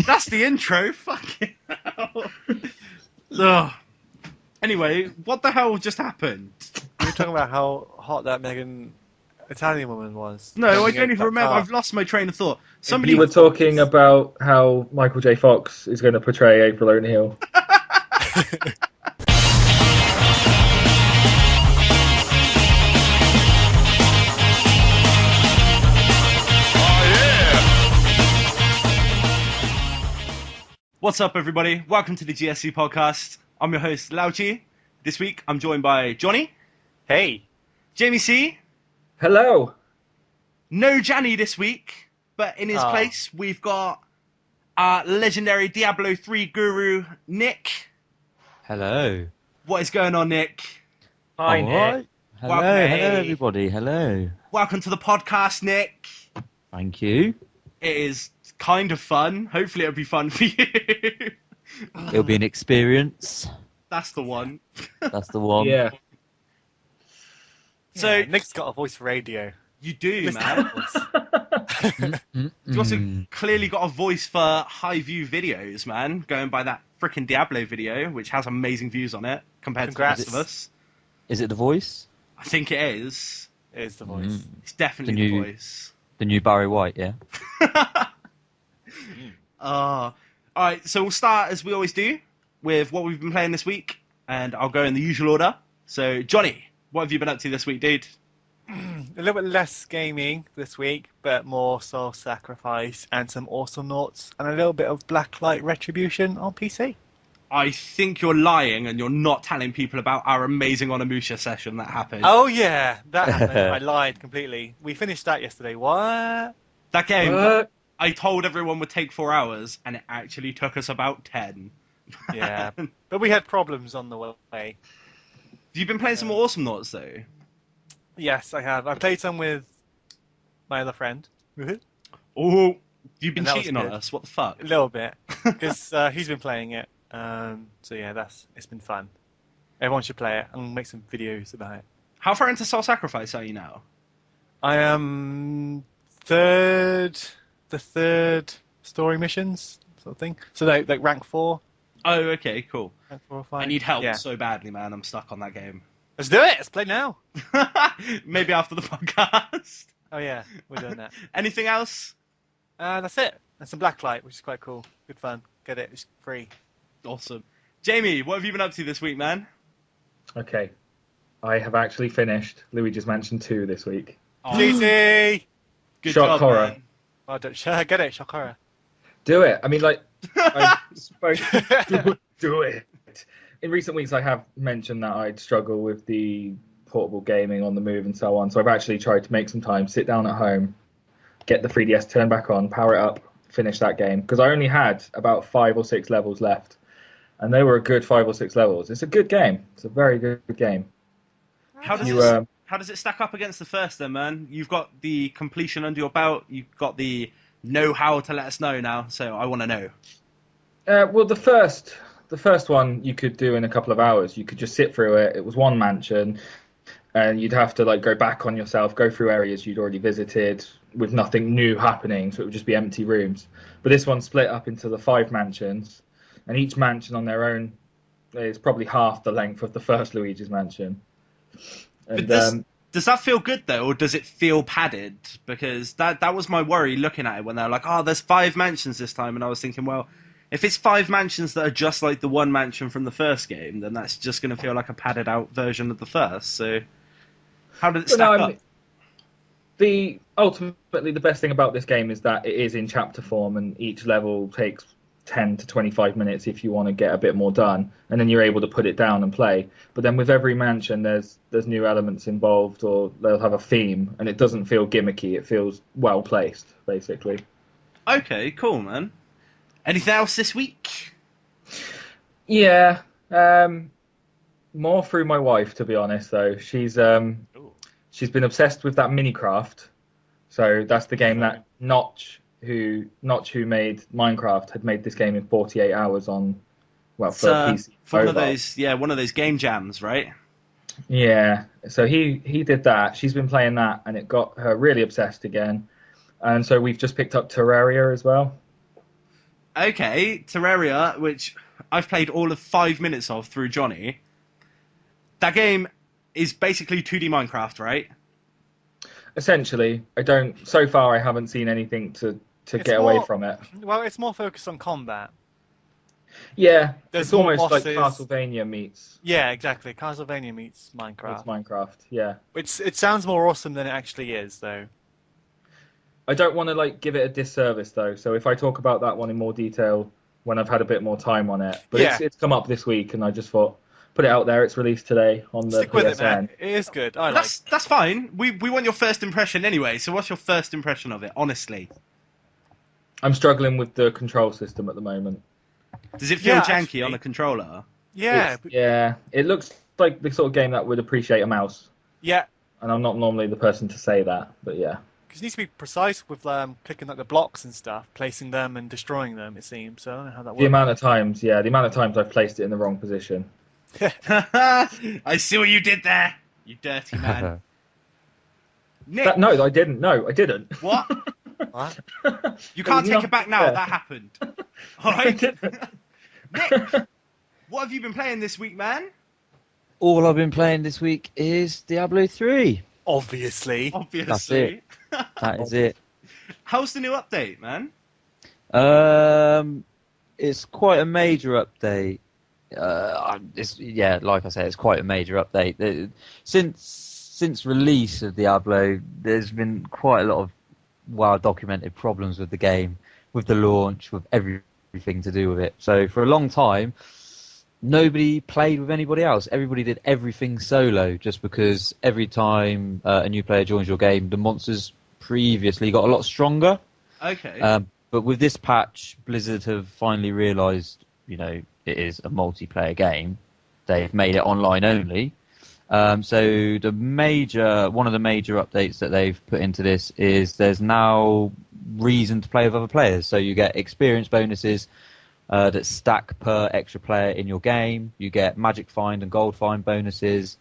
That's the intro. Fucking hell. Ugh. Anyway, what the hell just happened? You were talking about how hot that Megan Italian woman was. No, I don't even remember. I've lost my train of thought. You were talking about how Michael J. Fox is going to portray April O'Neil. What's up, everybody? Welcome to the GSC Podcast. I'm your host, Lauchi. This week, I'm joined by Gianni. Hey. Jamie C. Hello. No Gianni this week, but in his place, we've got our legendary Diablo 3 guru, Nick. Hello. What is going on, Nick? Hi, Nick. Right. Hello, hello, everybody. Hello. Welcome to the podcast, Nick. Thank you. It is kind of fun. Hopefully it'll be fun for you. It'll be an experience. That's the one. That's the one. Yeah. So Nick's got a voice for radio. You do, man. You also clearly got a voice for high view videos, man. Going by that freaking Diablo video, which has amazing views on it compared to the rest of us. Is it the voice? I think it is. It is the voice. It's definitely the voice. The new Barry White, yeah? Alright, so we'll start, as we always do, with what we've been playing this week, and I'll go in the usual order. So, Johnny, what have you been up to this week, dude? A little bit less gaming this week, but more Soul Sacrifice and some Awesome Noughts, and a little bit of Blacklight Retribution on PC. I think you're lying, and you're not telling people about our amazing Onimusha session that happened. Oh yeah, that happened. I lied completely. We finished that yesterday. What? That game, What? I told everyone would take 4 hours, and it actually took us about 10. Yeah, but we had problems on the way. You've been playing some more Awesome Noughts, though? Yes, I have. I played some with my other friend. Oh, you've been And that was cheating on good. us. What the fuck? A little bit, because he's been playing it. So yeah, it's been fun. Everyone should play it and make some videos about it. How far into Soul Sacrifice are you now? I am the third story missions sort of thing. So like rank 4. Oh, okay, cool. Rank 4 or 5. I need help Yeah. so badly, man. I'm stuck on that game. Let's do it. Let's play now. Maybe after the podcast. Oh yeah, we're doing that. Anything else? That's it. And some Blacklight, which is quite cool. Good fun. Get it. It's free. Awesome. Jamie, what have you been up to this week, man? Okay. I have actually finished Luigi's Mansion 2 this week. Oh, GT. good Shock job, horror. man. Oh, get it. Shock horror. Do it. I mean, like, I'm supposed to do it. In recent weeks, I have mentioned that I'd struggle with the portable gaming on the move and so on. So I've actually tried to make some time, sit down at home, get the 3DS turned back on, power it up, finish that game. Because I only had about 5 or 6 levels left. And they were a good 5 or 6 levels. It's a good game. It's a very good game. How does it stack up against the first then, man? You've got the completion under your belt. You've got the know-how to let us know now. So I want to know. Well, the first one you could do in a couple of hours. You could just sit through it. It was one mansion, and you'd have to like go back on yourself, go through areas you'd already visited with nothing new happening. So it would just be empty rooms. But this one split up into the 5 mansions, and each mansion on their own is probably half the length of the first Luigi's Mansion. And, does that feel good though, or does it feel padded? Because that was my worry looking at it when they were like, "Oh, there's 5 mansions this time," and I was thinking, well, if it's 5 mansions that are just like the one mansion from the first game, then that's just going to feel like a padded out version of the first. So, how did it stack up? Ultimately, the best thing about this game is that it is in chapter form, and each level takes 10 to 25 minutes if you want to get a bit more done, and then you're able to put it down and play. But then with every mansion, there's new elements involved, or they'll have a theme, and it doesn't feel gimmicky. It feels well placed, basically. Okay, cool, man. Anything else this week? Yeah, more through my wife, to be honest. Though she's been obsessed with that Minecraft. So that's the game that Notch, who made Minecraft, had made this game in 48 hours on, well, for PC. One of those game jams, right? Yeah. So he did that. She's been playing that, and it got her really obsessed again. And so we've just picked up Terraria as well. Okay, Terraria, which I've played all of 5 minutes of through Johnny. That game is basically 2D Minecraft, right? Essentially, so far I haven't seen anything to get away from it. Well, it's more focused on combat. Yeah, There's it's more almost like bosses. Castlevania meets Yeah, exactly. Castlevania meets Minecraft. Minecraft, yeah. It sounds more awesome than it actually is, though. I don't want to give it a disservice though, so if I talk about that one in more detail when I've had a bit more time on it. But Yeah. it's come up this week, and I just thought, put it out there. It's released today on the Stick with it, PSN. man. It is good. That's fine. We want your first impression anyway. So what's your first impression of it, honestly? I'm struggling with the control system at the moment. Does it feel janky actually. on the controller? Yeah. It looks like the sort of game that would appreciate a mouse. Yeah. And I'm not normally the person to say that, but yeah. Because it needs to be precise with clicking the blocks and stuff, placing them and destroying them, it seems. So I don't know how that works. The amount of times I've placed it in the wrong position. I see what you did there, you dirty man. Nick, No, I didn't. No, I didn't. what? What? You can't was take it back now. fair. That happened. All right. Nick, what have you been playing this week, man? All I've been playing this week is Diablo 3. Obviously. Obviously. That is it. How's the new update, man? It's quite a major update. Like I say, it's quite a major update. Since release of Diablo, there's been quite a lot of well-documented problems with the game, with the launch, with everything to do with it. So for a long time, nobody played with anybody else. Everybody did everything solo, just because every time a new player joins your game, the monsters previously got a lot stronger. Okay. But with this patch, Blizzard have finally realised, it is a multiplayer game. They've made it online only. So one of the major updates that they've put into this is there's now reason to play with other players. So you get experience bonuses that stack per extra player in your game. You get magic find and gold find bonuses.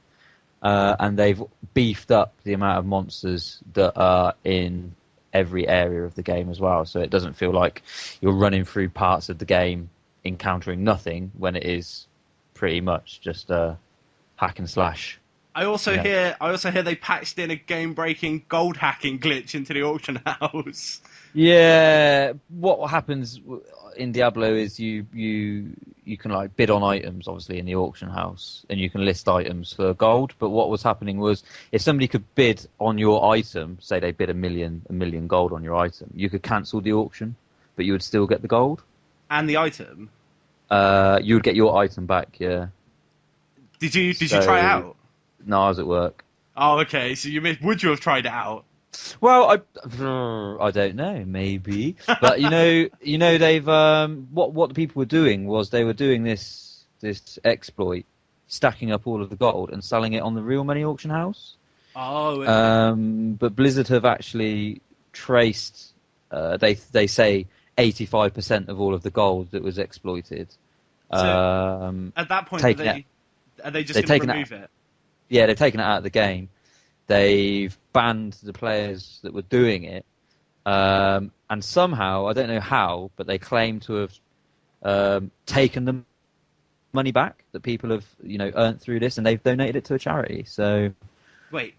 And they've beefed up the amount of monsters that are in every area of the game as well. So it doesn't feel like you're running through parts of the game encountering nothing, when it is pretty much just hack and slash. I also hear they patched in a game-breaking gold hacking glitch into the auction house. Yeah, what happens in Diablo is you can bid on items, obviously, in the auction house, and you can list items for gold. But what was happening was, if somebody could bid on your item, say they bid a million gold on your item, you could cancel the auction, but you would still get the gold. And the item? You would get your item back, yeah. Did you try it out? No, I was at work. Oh, okay. So would you have tried it out? Well, I don't know, maybe. But they've what the people were doing was they were doing this exploit, stacking up all of the gold and selling it on the real money auction house. Oh. Okay. But Blizzard have actually traced. They say 85% of all of the gold that was exploited. So at that point, are they just going to remove it? Yeah, they've taken it out of the game. They've banned the players that were doing it. And somehow, I don't know how, but they claim to have taken the money back that people have earned through this, and they've donated it to a charity. So wait,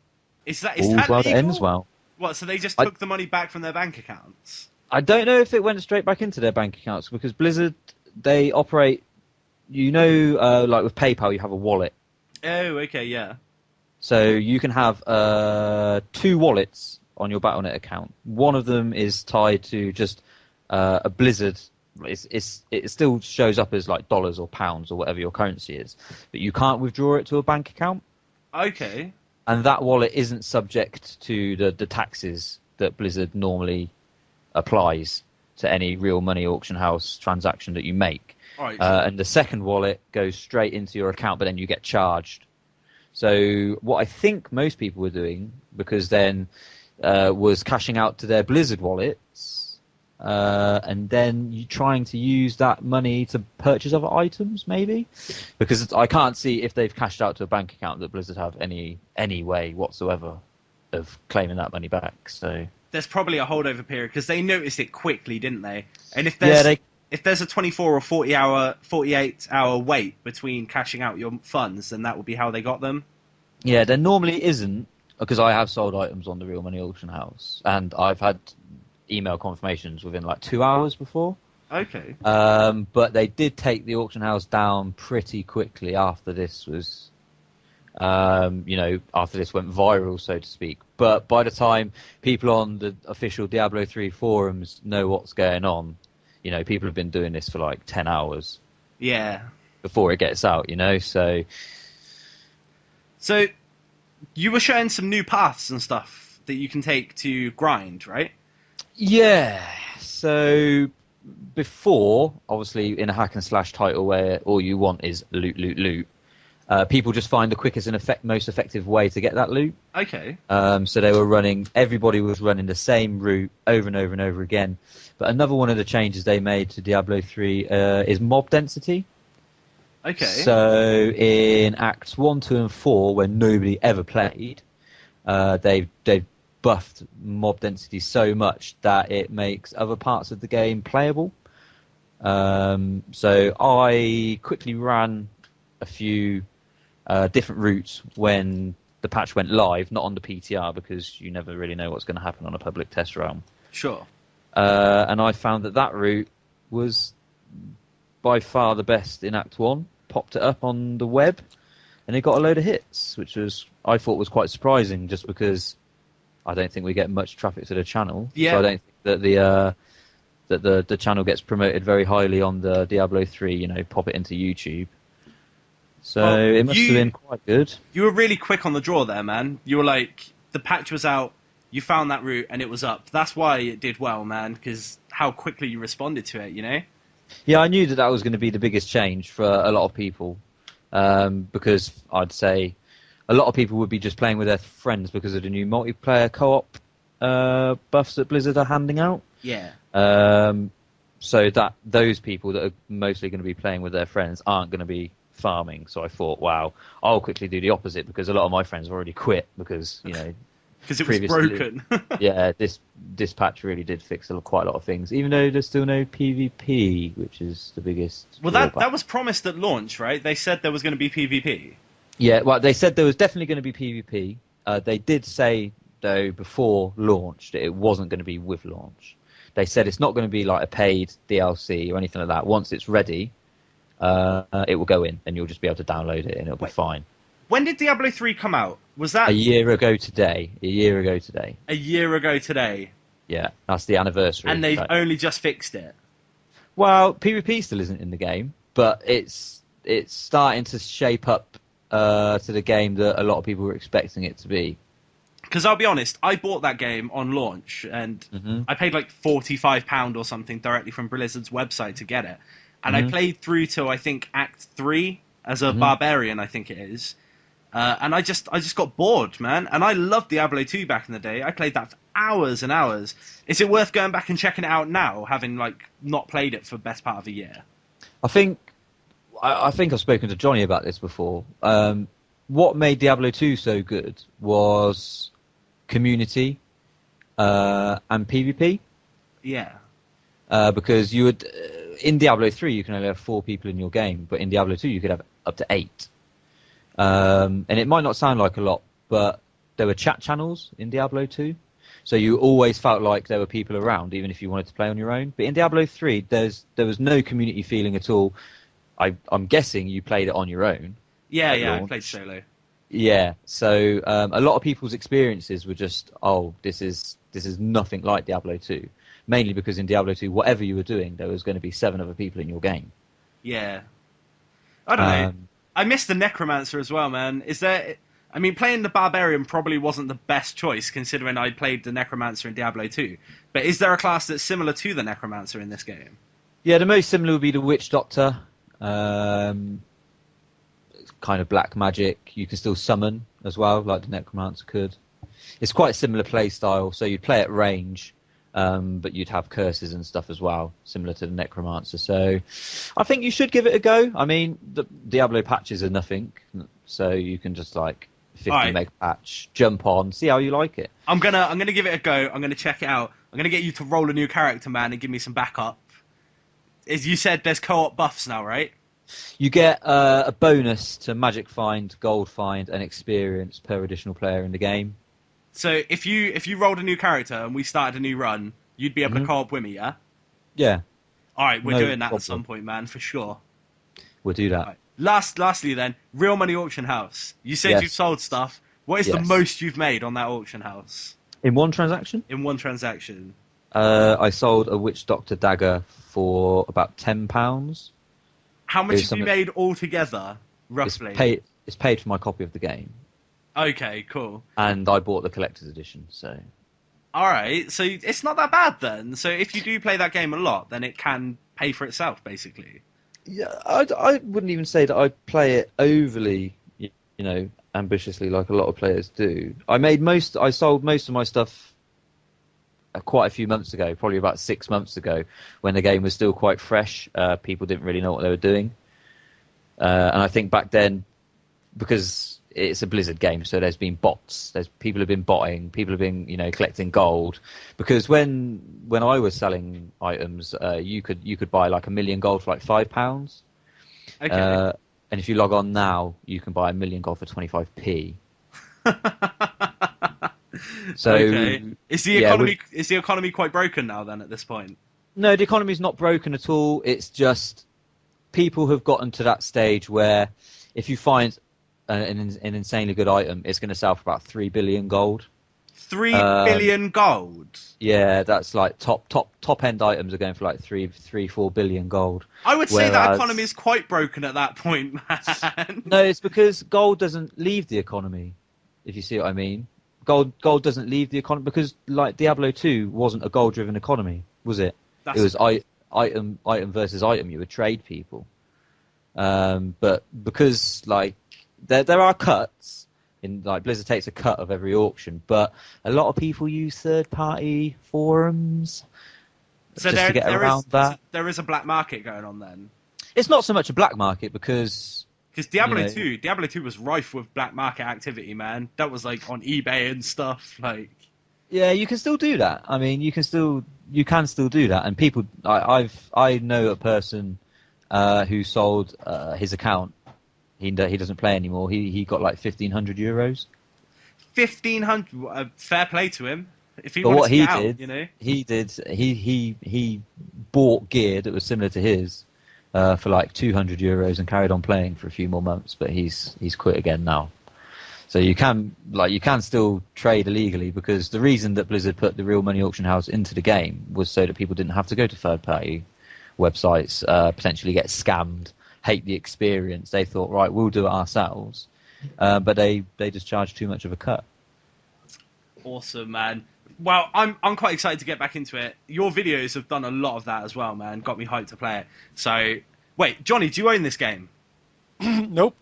is that all's legal? well that ends well. What? So they just took the money back from their bank accounts? I don't know if it went straight back into their bank accounts, because Blizzard, they operate, like with PayPal, you have a wallet. Oh, okay, yeah. So you can have 2 wallets on your Battle.net account. One of them is tied to just a Blizzard. It still shows up as like dollars or pounds or whatever your currency is, but you can't withdraw it to a bank account. Okay. And that wallet isn't subject to the taxes that Blizzard normally applies to any real money auction house transaction that you make. Right. And the second wallet goes straight into your account, but then you get charged. So what I think most people were doing, because then was cashing out to their Blizzard wallets, and then trying to use that money to purchase other items, maybe, because I can't see if they've cashed out to a bank account that Blizzard have any way whatsoever of claiming that money back. So there's probably a holdover period, because they noticed it quickly, didn't they? And if there's if there's a 24 or 48 hour wait between cashing out your funds, then that would be how they got them. Yeah, there normally isn't, because I have sold items on the Real Money Auction House, and I've had email confirmations within like 2 hours before. Okay. But they did take the auction house down pretty quickly after this was, after this went viral, so to speak. But by the time people on the official Diablo 3 forums know what's going on, people have been doing this for like 10 hours. Yeah. Before it gets out, so... So, you were showing some new paths and stuff that you can take to grind, right? Yeah. So, before, obviously, in a hack and slash title where all you want is loot, loot, loot, people just find the quickest and most effective way to get that loot. Okay. So everybody was running the same route over and over and over again. But another one of the changes they made to Diablo 3 is mob density. Okay. So in Acts 1, 2, and 4, when nobody ever played, they've buffed mob density so much that it makes other parts of the game playable. So I quickly ran a few different routes when the patch went live, not on the PTR because you never really know what's going to happen on a public test realm. Sure. And I found that route was by far the best in Act 1. Popped it up on the web, and it got a load of hits, which I thought was quite surprising, just because I don't think we get much traffic to the channel. Yeah. So I don't think that the channel gets promoted very highly on the Diablo 3. Pop it into YouTube. So it must have been quite good. You were really quick on the draw there, man. You were like, the patch was out, you found that route, and it was up. That's why it did well, man, because how quickly you responded to it, Yeah, I knew that was going to be the biggest change for a lot of people, because I'd say a lot of people would be just playing with their friends because of the new multiplayer co-op buffs that Blizzard are handing out. Yeah. So that those people that are mostly going to be playing with their friends aren't going to be farming. So I thought, wow, I'll quickly do the opposite, because a lot of my friends have already quit because, because it was broken. Yeah, this patch really did fix quite a lot of things, even though there's still no PvP, which is the biggest. Well, that was promised at launch, right? They said there was going to be PvP. Yeah, well, they said there was definitely going to be PvP. They did say, though, before launch that it wasn't going to be with launch. They said it's not going to be like a paid DLC or anything like that. Once it's ready, it will go in, and you'll just be able to download it, and it'll be fine. When did Diablo 3 come out? Was that... A year ago today. A year ago today. Yeah, that's the anniversary. And they've only just fixed it. Well, PvP still isn't in the game, but it's starting to shape up to the game that a lot of people were expecting it to be. Because I'll be honest, I bought that game on launch, and I paid like £45 or something directly from Blizzard's website to get it. And I played through to, I think, Act 3 as a barbarian, I think it is. And I just got bored, man. And I loved Diablo 2 back in the day. I played that for hours and hours. Is it worth going back and checking it out now, having not played it for the best part of a year? I think I've spoken to Johnny about this before. What made Diablo 2 so good was community and PvP. Yeah. Because you would in Diablo 3 you can only have 4 people in your game, but in Diablo 2 you could have up to 8. And it might not sound like a lot, but there were chat channels in Diablo 2. So you always felt like there were people around, even if you wanted to play on your own. But in Diablo 3, there was no community feeling at all. I'm guessing you played it on your own. Yeah, I played solo. Yeah, so a lot of people's experiences were just, this is nothing like Diablo 2. Mainly because in Diablo 2, whatever you were doing, there was going to be 7 other people in your game. Yeah. I don't know. I miss the Necromancer as well, man. Playing the Barbarian probably wasn't the best choice, considering I played the Necromancer in Diablo 2. But is there a class that's similar to the Necromancer in this game? Yeah, the most similar would be the Witch Doctor. It's kind of black magic. You can still summon as well, like the Necromancer could. It's quite a similar play style, so you'd play at range, but you'd have curses and stuff as well, similar to the Necromancer. So I think you should give it a go. I mean, the Diablo patches are nothing, so you can just 50 meg patch, jump on, see how you like it. I'm gonna give it a go. I'm gonna check it out. I'm gonna get you to roll a new character, man, and give me some backup. as you said, there's co-op buffs now, right? You get a bonus to magic find, gold find, and experience per additional player in the game. So if you rolled a new character and we started a new run, you'd be able to co-op with me, yeah? Yeah. All right, we're No doing that problem. at some point, man, for sure. We'll do that. All right. Lastly, then, real money auction house. You said Yes. you've sold stuff. What is the Yes. most you've made on that auction house In one transaction, in one transaction? I sold a Witch Doctor dagger for about £10. How much It was have you something- made altogether, roughly? It's paid for my copy of the game, Okay, cool. and I bought the collector's edition. So All right, so it's not that bad then. So if you do play that game a lot, then it can pay for itself, basically. yeah, I wouldn't even say that I play it overly, ambitiously like a lot of players do. I sold most of my stuff quite a few months ago, probably about 6 months ago, when the game was still quite fresh. People didn't really know what they were doing, and I think back then, because it's a Blizzard game, so there's been bots. People have been botting. People have been, collecting gold. Because when I was selling items, you could buy like 1 million gold for like £5. Okay. And if you log on now, you can buy 1 million gold for 25p. So okay. Is the yeah, economy quite broken now then at this point? No, the economy's not broken at all. It's just people have gotten to that stage where if you find an insanely good item, it's going to sell for about 3 billion gold. 3 billion gold? Yeah, that's like top end items are going for like 4 billion gold. I would say that Whereas- economy is quite broken at that point, man. No, it's because gold doesn't leave the economy, if you see what I mean. Gold doesn't leave the economy because, like, Diablo 2 wasn't a gold-driven economy, was it? That's It was item versus item. You would trade people. But because, like, there are cuts, in like Blizzard takes a cut of every auction, but a lot of people use third-party forums so just to get around that. So there is a black market going on then. It's not so much a black market because... Because Diablo 2 was rife with black market activity, man. That was like on eBay and stuff. Like, yeah, you can still do that. I mean, you can still do that. And people, I know a person who sold his account. He doesn't play anymore. He got like €1,500. 1,500. Fair play to him. If he But wanted what to he get out, did, he bought gear that was similar to his for like €200 and carried on playing for a few more months. But he's quit again now. So you can still trade illegally because the reason that Blizzard put the real money auction house into the game was so that people didn't have to go to third party websites, potentially get scammed, hate the experience. They thought, right, we'll do it ourselves, but they just charge too much of a cut. Awesome, man. Well, I'm quite excited to get back into it. Your videos have done a lot of that as well, man. Got me hyped to play it. So, wait, Johnny, do you own this game? Nope.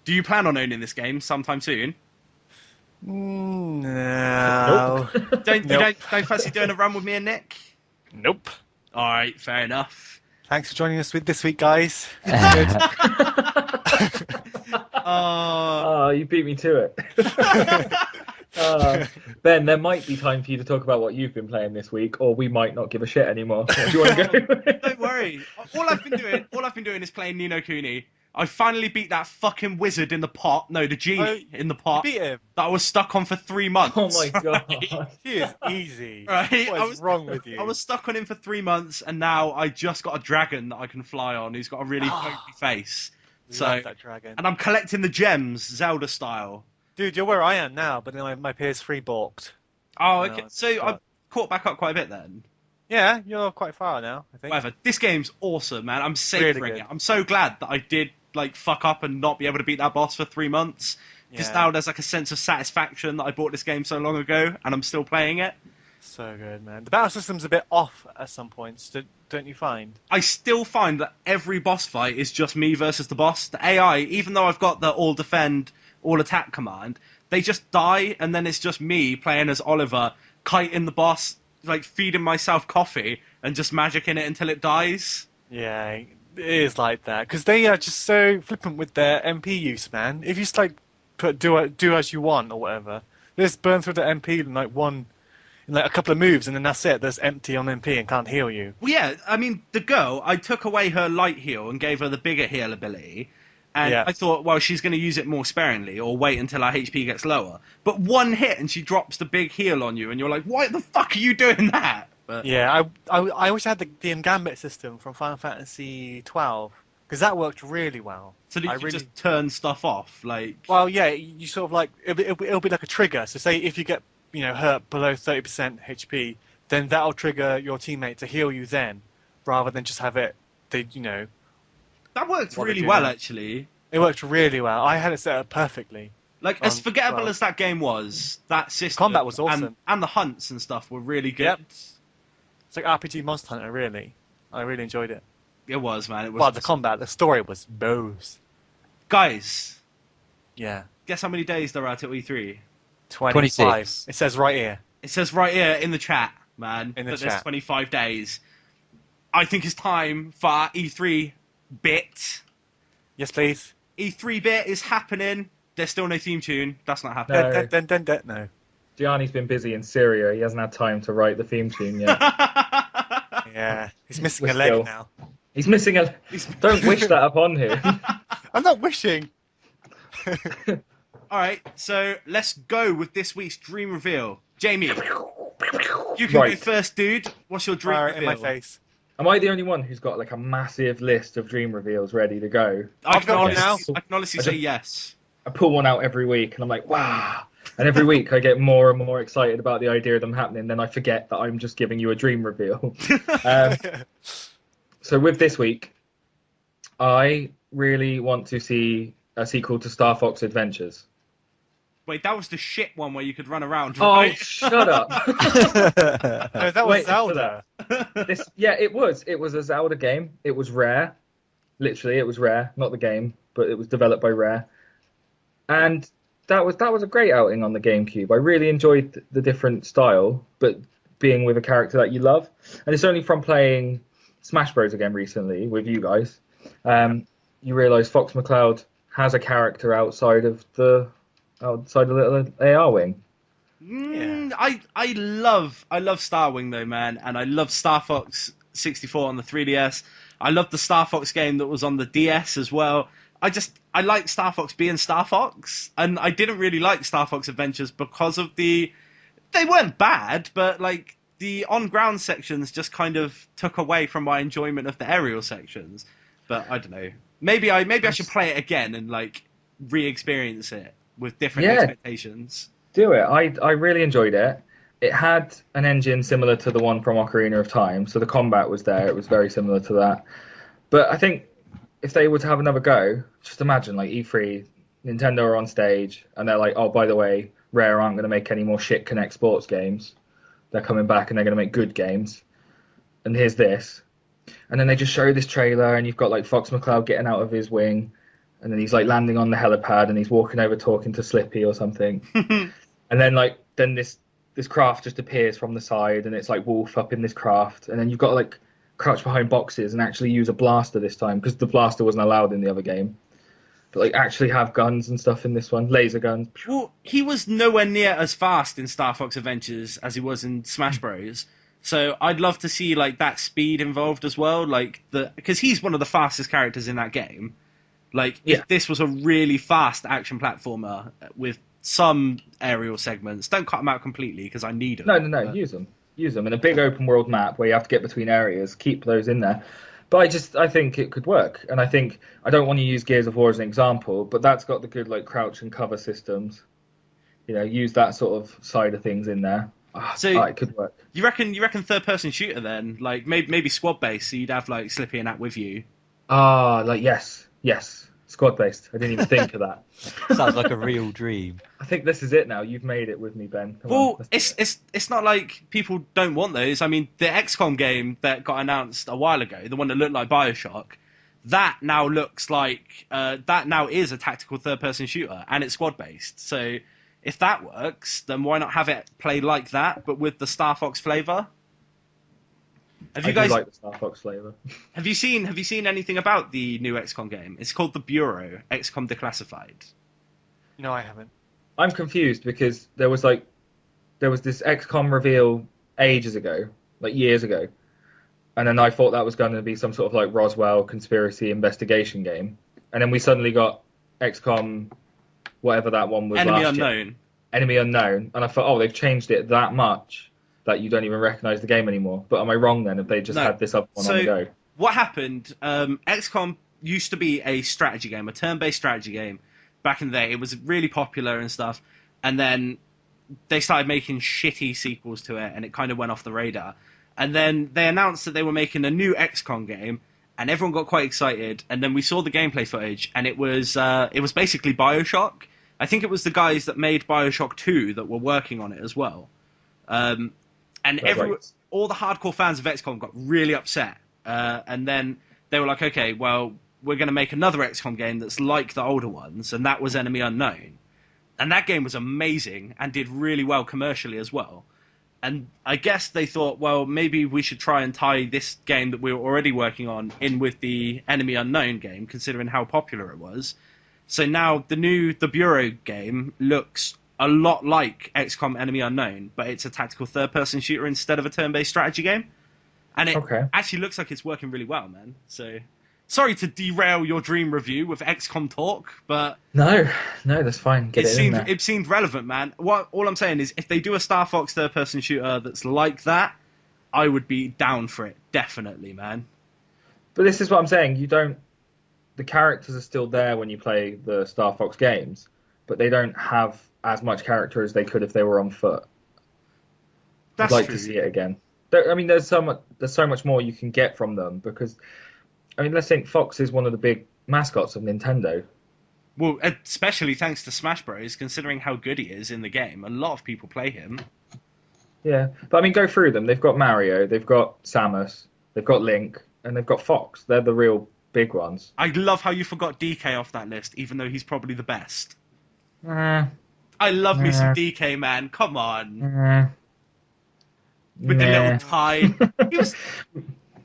Do you plan on owning this game sometime soon? No. Don't fancy doing a run with me and Nick? Nope. All right, fair enough. Thanks for joining us this week, guys. Oh, you beat me to it. Ben, there might be time for you to talk about what you've been playing this week, or we might not give a shit anymore. What do you want to go? Don't worry. All I've been doing is playing Ni no Kuni. I finally beat that fucking wizard in the pot. No, the genie in the pot. You beat him. That I was stuck on for 3 months. Oh my god. He is easy. Right? What is wrong with you? I was stuck on him for 3 months, and now I just got a dragon that I can fly on who's got a really pokey face. Love that dragon. And I'm collecting the gems, Zelda style. Dude, you're where I am now, but then my PS3 balked. Oh, No, okay. it's So not. I've caught back up quite a bit then. Yeah, you're quite far now, I think. Whatever. This game's awesome, man. I'm Really savoring good. it. I'm so glad that I did fuck up and not be able to beat that boss for 3 months. Because Yeah. now there's like a sense of satisfaction that I bought this game so long ago and I'm still playing it. So good, man. The battle system's a bit off at some points, don't you find? I still find that every boss fight is just me versus the boss. The AI, even though I've got the all defend, all attack command, they just die and then it's just me playing as Oliver, kiting the boss, like feeding myself coffee and just magicking it until it dies. Yeah, it is like that. Because they are just so flippant with their MP use, man. If you just, like, do as you want or whatever, they just burn through the MP in, like, one in like a couple of moves, and then that's it. There's empty on MP and can't heal you. Well, yeah, I mean, the girl, I took away her light heal and gave her the bigger heal ability. And Yeah. I thought, well, she's going to use it more sparingly or wait until her HP gets lower. But one hit and she drops the big heal on you, and you're like, why the fuck are you doing that? But, Yeah, I wish I had the Gambit system from Final Fantasy 12 because that worked really well. so that you I can really- just turn stuff off. Like, Well, yeah, you sort of like it'll be like a trigger. So say if you get hurt below 30% HP, then that'll trigger your teammate to heal you then, rather than just have it. that worked What really did you well, know? actually. It worked really well. I had it set up perfectly. Like, as Um, forgettable well- as that game was, that system... Combat was awesome. And the hunts and stuff were really good. Yep. It's like RPG Monster Hunter, really. I really enjoyed it. It was, man. It was. Well, the combat, the story was bows. Guys, Yeah. guess how many days there are till E3? 25. 26. It says right here. It says right here in the chat, man, In the that there's chat. 25 days. I think it's time for our E3 bit. Yes, please. E3 bit is happening. There's still no theme tune. That's not happening. No. No. Gianni's been busy in Syria. He hasn't had time to write the theme tune yet. Yeah. He's missing We're a leg still- now. He's missing a... Don't wish that upon him. I'm not wishing. All right, so let's go with this week's dream reveal. Jamie, you can go Right. first, dude. What's your dream Fire reveal? it in my face. Am I the only one who's got like a massive list of dream reveals ready to go? I can I've got honestly, one I can honestly say yes. I pull one out every week and I'm like, wow. And every week I get more and more excited about the idea of them happening. Then I forget that I'm just giving you a dream reveal. So with this week, I really want to see a sequel to Star Fox Adventures. Wait, that was the shit one where you could run around, Oh, right? shut up. No, that was Wait for Zelda. It was. It was a Zelda game. It was Rare. Literally, it was Rare. Not the game, but it was developed by Rare. And that was a great outing on the GameCube. I really enjoyed the different style, but being with a character that you love. And it's only from playing Smash Bros. Again recently with you guys. You realise Fox McCloud has a character outside of the little AR wing. I love Starwing though, man, and I love Star Fox 64 on the 3DS. I love the Star Fox game that was on the DS as well. I like Star Fox being Star Fox, and I didn't really like Star Fox Adventures because of they weren't bad, but like the on-ground sections just kind of took away from my enjoyment of the aerial sections. But I don't know. Maybe I should play it again and like re-experience it with different expectations. Do it. I really enjoyed it. It had an engine similar to the one from Ocarina of Time, so the combat was there. It was very similar to that. But I think if they were to have another go, just imagine like E3, Nintendo are on stage, and they're like, oh, by the way, Rare aren't going to make any more shit Connect Sports games. They're coming back and they're going to make good games. And here's this. And then they just show this trailer, and you've got like Fox McCloud getting out of his wing, and then he's like landing on the helipad, and he's walking over talking to Slippy or something. And then this craft just appears from the side, and it's like Wolf up in this craft, and then you've got to like crouch behind boxes and actually use a blaster this time, because the blaster wasn't allowed in the other game. But like actually have guns and stuff in this one, laser guns. Well, he was nowhere near as fast in Star Fox Adventures as he was in Smash Bros. So I'd love to see like that speed involved as well, like because he's one of the fastest characters in that game. Like if this was a really fast action platformer with some aerial segments, don't cut them out completely because I need them. No, use them in a big open world map where you have to get between areas. Keep those in there. But I think it could work, and I don't want to use Gears of War as an example, but that's got the good like crouch and cover systems. Use that sort of side of things in there. It could work. You reckon third person shooter then? Like maybe squad based, so you'd have like Slippy and that with you. Yes. Squad based. I didn't even think of that. Sounds like a real dream. I think this is it now. You've made it with me, Ben. Come Well, on. it's not like people don't want those. I mean, the XCOM game that got announced a while ago, the one that looked like BioShock, that now looks like that now is a tactical third-person shooter, and it's squad-based. So if that works, then why not have it play like that, but with the Star Fox flavor? Have you I guys do like the Star Fox flavor. have you seen anything about the new XCOM game? It's called The Bureau, XCOM Declassified. No, I haven't. I'm confused because there was like there was this XCOM reveal ages ago, like years ago, and then I thought that was going to be some sort of like Roswell conspiracy investigation game, and then we suddenly got XCOM, whatever that one was. Enemy last year. Unknown. Enemy Unknown, and I thought, oh, they've changed it that much that you don't even recognise the game anymore. But am I wrong then if they just had this other one on the go? What happened, XCOM used to be a strategy game, a turn-based strategy game back in the day. It was really popular and stuff, and then they started making shitty sequels to it, and it kind of went off the radar. And then they announced that they were making a new XCOM game, and everyone got quite excited, and then we saw the gameplay footage, and it was basically BioShock. I think it was the guys that made BioShock 2 that were working on it as well. All the hardcore fans of XCOM got really upset. And then they were like, okay, well, we're going to make another XCOM game that's like the older ones, and that was Enemy Unknown. And that game was amazing and did really well commercially as well. And I guess they thought, well, maybe we should try and tie this game that we were already working on in with the Enemy Unknown game, considering how popular it was. So now the Bureau game looks a lot like XCOM Enemy Unknown, but it's a tactical third-person shooter instead of a turn-based strategy game. And it actually looks like it's working really well, man. So, sorry to derail your dream review with XCOM talk, but... No, that's fine. It seemed relevant, man. All I'm saying is, if they do a Star Fox third-person shooter that's like that, I would be down for it. Definitely, man. But this is what I'm saying. The characters are still there when you play the Star Fox games, but they don't have as much character as they could if they were on foot. I'd like to see it again. I mean, there's so much more you can get from them because, I mean, let's think Fox is one of the big mascots of Nintendo. Well, especially thanks to Smash Bros, considering how good he is in the game. A lot of people play him. Yeah, but I mean, go through them. They've got Mario, they've got Samus, they've got Link, and they've got Fox. They're the real big ones. I love how you forgot DK off that list, even though he's probably the best. I love me some DK, man. Come on. With the little tie.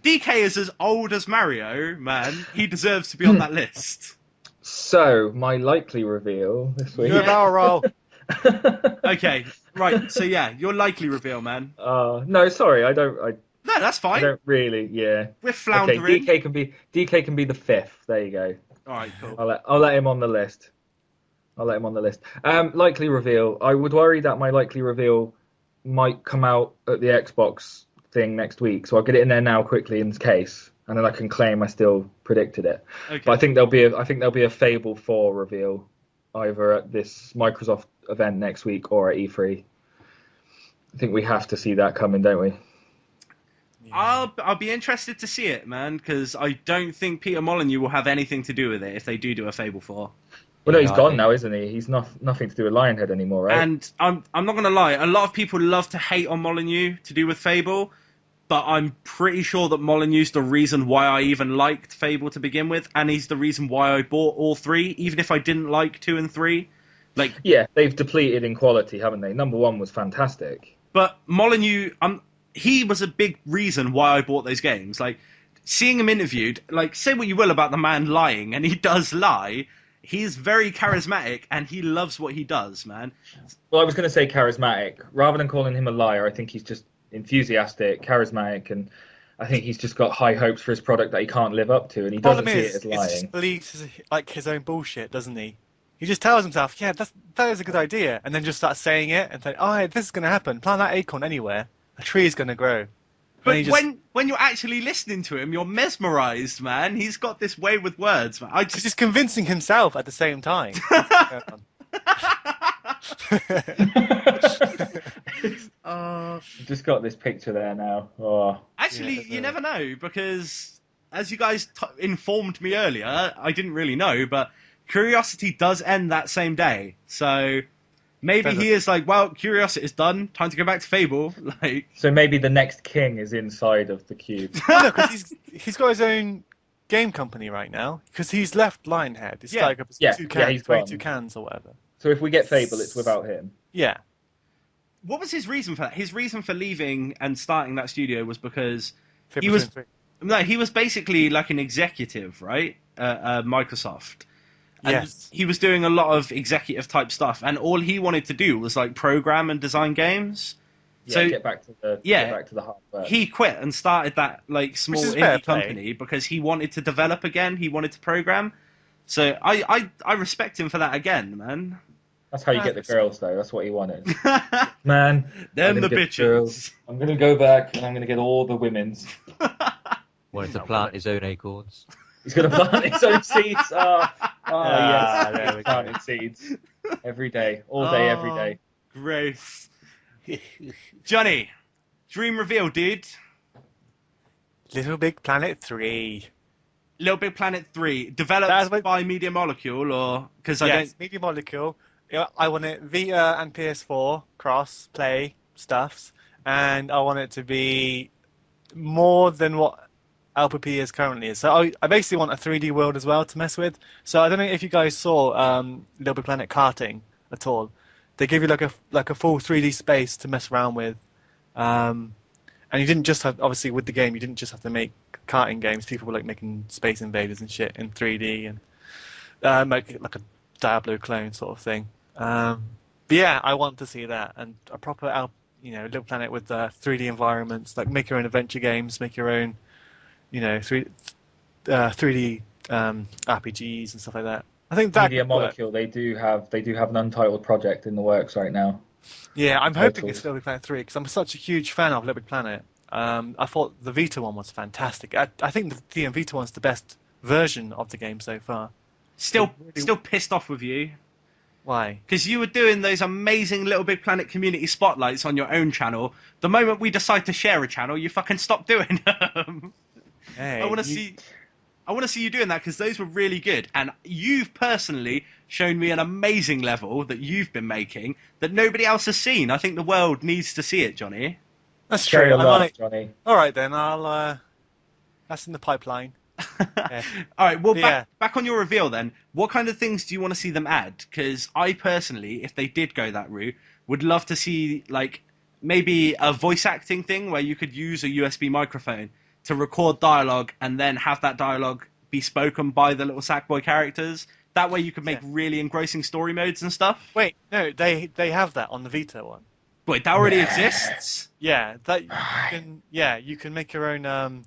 DK is as old as Mario, man. He deserves to be on that list. So, my likely reveal this week. You're a barrel roll. Okay, right. So, yeah, your likely reveal, man. No, sorry, No, that's fine. I don't really, yeah. We're floundering. Okay, DK can be the fifth. There you go. All right, cool. I'll let him on the list. Likely reveal. I would worry that my likely reveal might come out at the Xbox thing next week, so I'll get it in there now quickly in case, and then I can claim I still predicted it. Okay. But I think there'll be a Fable 4 reveal either at this Microsoft event next week or at E3. I think we have to see that coming, don't we? Yeah. I'll be interested to see it, man, because I don't think Peter Molyneux will have anything to do with it if they do a Fable 4. Well, no, he's gone now, isn't he? He's nothing to do with Lionhead anymore, right? And I'm not going to lie, a lot of people love to hate on Molyneux to do with Fable, but I'm pretty sure that Molyneux's the reason why I even liked Fable to begin with, and he's the reason why I bought all three, even if I didn't like 2 and 3. Yeah, they've depleted in quality, haven't they? Number 1 was fantastic. But Molyneux, he was a big reason why I bought those games. Seeing him interviewed, say what you will about the man lying, and he does lie. He's very charismatic, and he loves what he does, man. Well, I was going to say charismatic. Rather than calling him a liar, I think he's just enthusiastic, charismatic, and I think he's just got high hopes for his product that he can't live up to, and he doesn't see it as lying. He just believes his own bullshit, doesn't he? He just tells himself, yeah, that is a good idea, and then just starts saying it, and say, oh, this is going to happen. Plant that acorn anywhere. A tree is going to grow. But when you're actually listening to him, you're mesmerised, man. He's got this way with words, man. He's just convincing himself at the same time. Just got this picture there now. Oh. Actually, you never know, because as you guys informed me earlier, I didn't really know, but Curiosity does end that same day. So maybe he is well, Curiosity is done. Time to go back to Fable. So maybe the next king is inside of the cube. No, because he's got his own game company right now. Because he's left Lionhead. It's he's 22 cans or whatever. So if we get Fable, it's without him. Yeah. What was his reason for that? His reason for leaving and starting that studio was because he was basically like an executive, right? Microsoft. And Yes. he was doing a lot of executive type stuff, and all he wanted to do was like program and design games. Yeah, So get back to the hard work. he quit and started that like small Which is fair indie play. company because he wanted to develop again. He wanted to program. So I respect him for that again, man. That's how you get the girls, though. That's what he wanted. Man, Them I'm the gonna get bitches. girls. I'm gonna go back and I'm gonna get all the women's. Wanted to plant his own acorns. He's gonna plant his own seeds. Yes, there we go. planting seeds every day, all day, every day. Gross. Johnny, dream reveal, dude. Little Big Planet 3. Little Big Planet 3, That's developed what- by Media Molecule, or because I Yes, don't. Media Molecule. Yeah, I want it Vita and PS4 cross play stuffs, and I want it to be more than what LPP is currently. So I basically want a 3D world as well to mess with. So I don't know if you guys saw Little Big Planet karting at all. They give you like a full 3D space to mess around with, and you didn't just have, obviously with the game you didn't just have to make karting games. People were like making Space Invaders and shit in 3D and make it like a Diablo clone sort of thing. But yeah, I want to see that, and a proper Little Planet with 3D environments, like make your own adventure games, make your own 3D RPGs and stuff like that. I think that Media could work. Molecule, they do have an untitled project in the works right now. Yeah, I'm hoping Titles. it's Little Big Planet 3 because I'm such a huge fan of Little Big Planet. I thought the Vita one was fantastic. I think the DM Vita one's the best version of the game so far. Still pissed off with you Why? because you were doing those amazing Little Big Planet community spotlights on your own channel. The moment we decide to share a channel, you fucking stop doing them. Hey, I want to see you doing that because those were really good, and you've personally shown me an amazing level that you've been making that nobody else has seen. I think the world needs to see it, Johnny. That's Share true. your I love, might. Johnny. All right then. I'll. That's in the pipeline. Yeah. All right, well, Yeah. back on your reveal then. What kind of things do you want to see them add? Because I personally, if they did go that route, would love to see like maybe a voice acting thing where you could use a USB microphone to record dialogue and then have that dialogue be spoken by the little Sackboy characters. That way you could make really engrossing story modes and stuff. Wait, no, they have that on the Vita one. Wait, that already exists? Yeah, that you can. Yeah, you can make your own.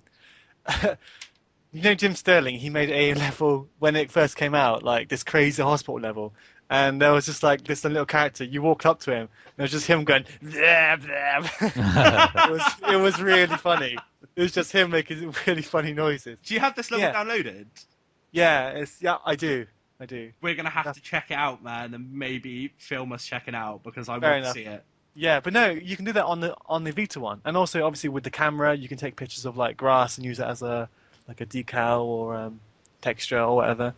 Jim Sterling, he made a level when it first came out, like this crazy hospital level, and there was just like this little character. You walked up to him, and it was just him going, blah, blah. It was really funny. It was just him making really funny noises. Do you have this level Yeah. downloaded? Yeah, I do. We're going to have to check it out, man, and maybe film us checking it out because I Fair want enough. to see it. Yeah, but no, you can do that on the Vita one, and also obviously with the camera, you can take pictures of like grass and use it as a decal or texture or whatever.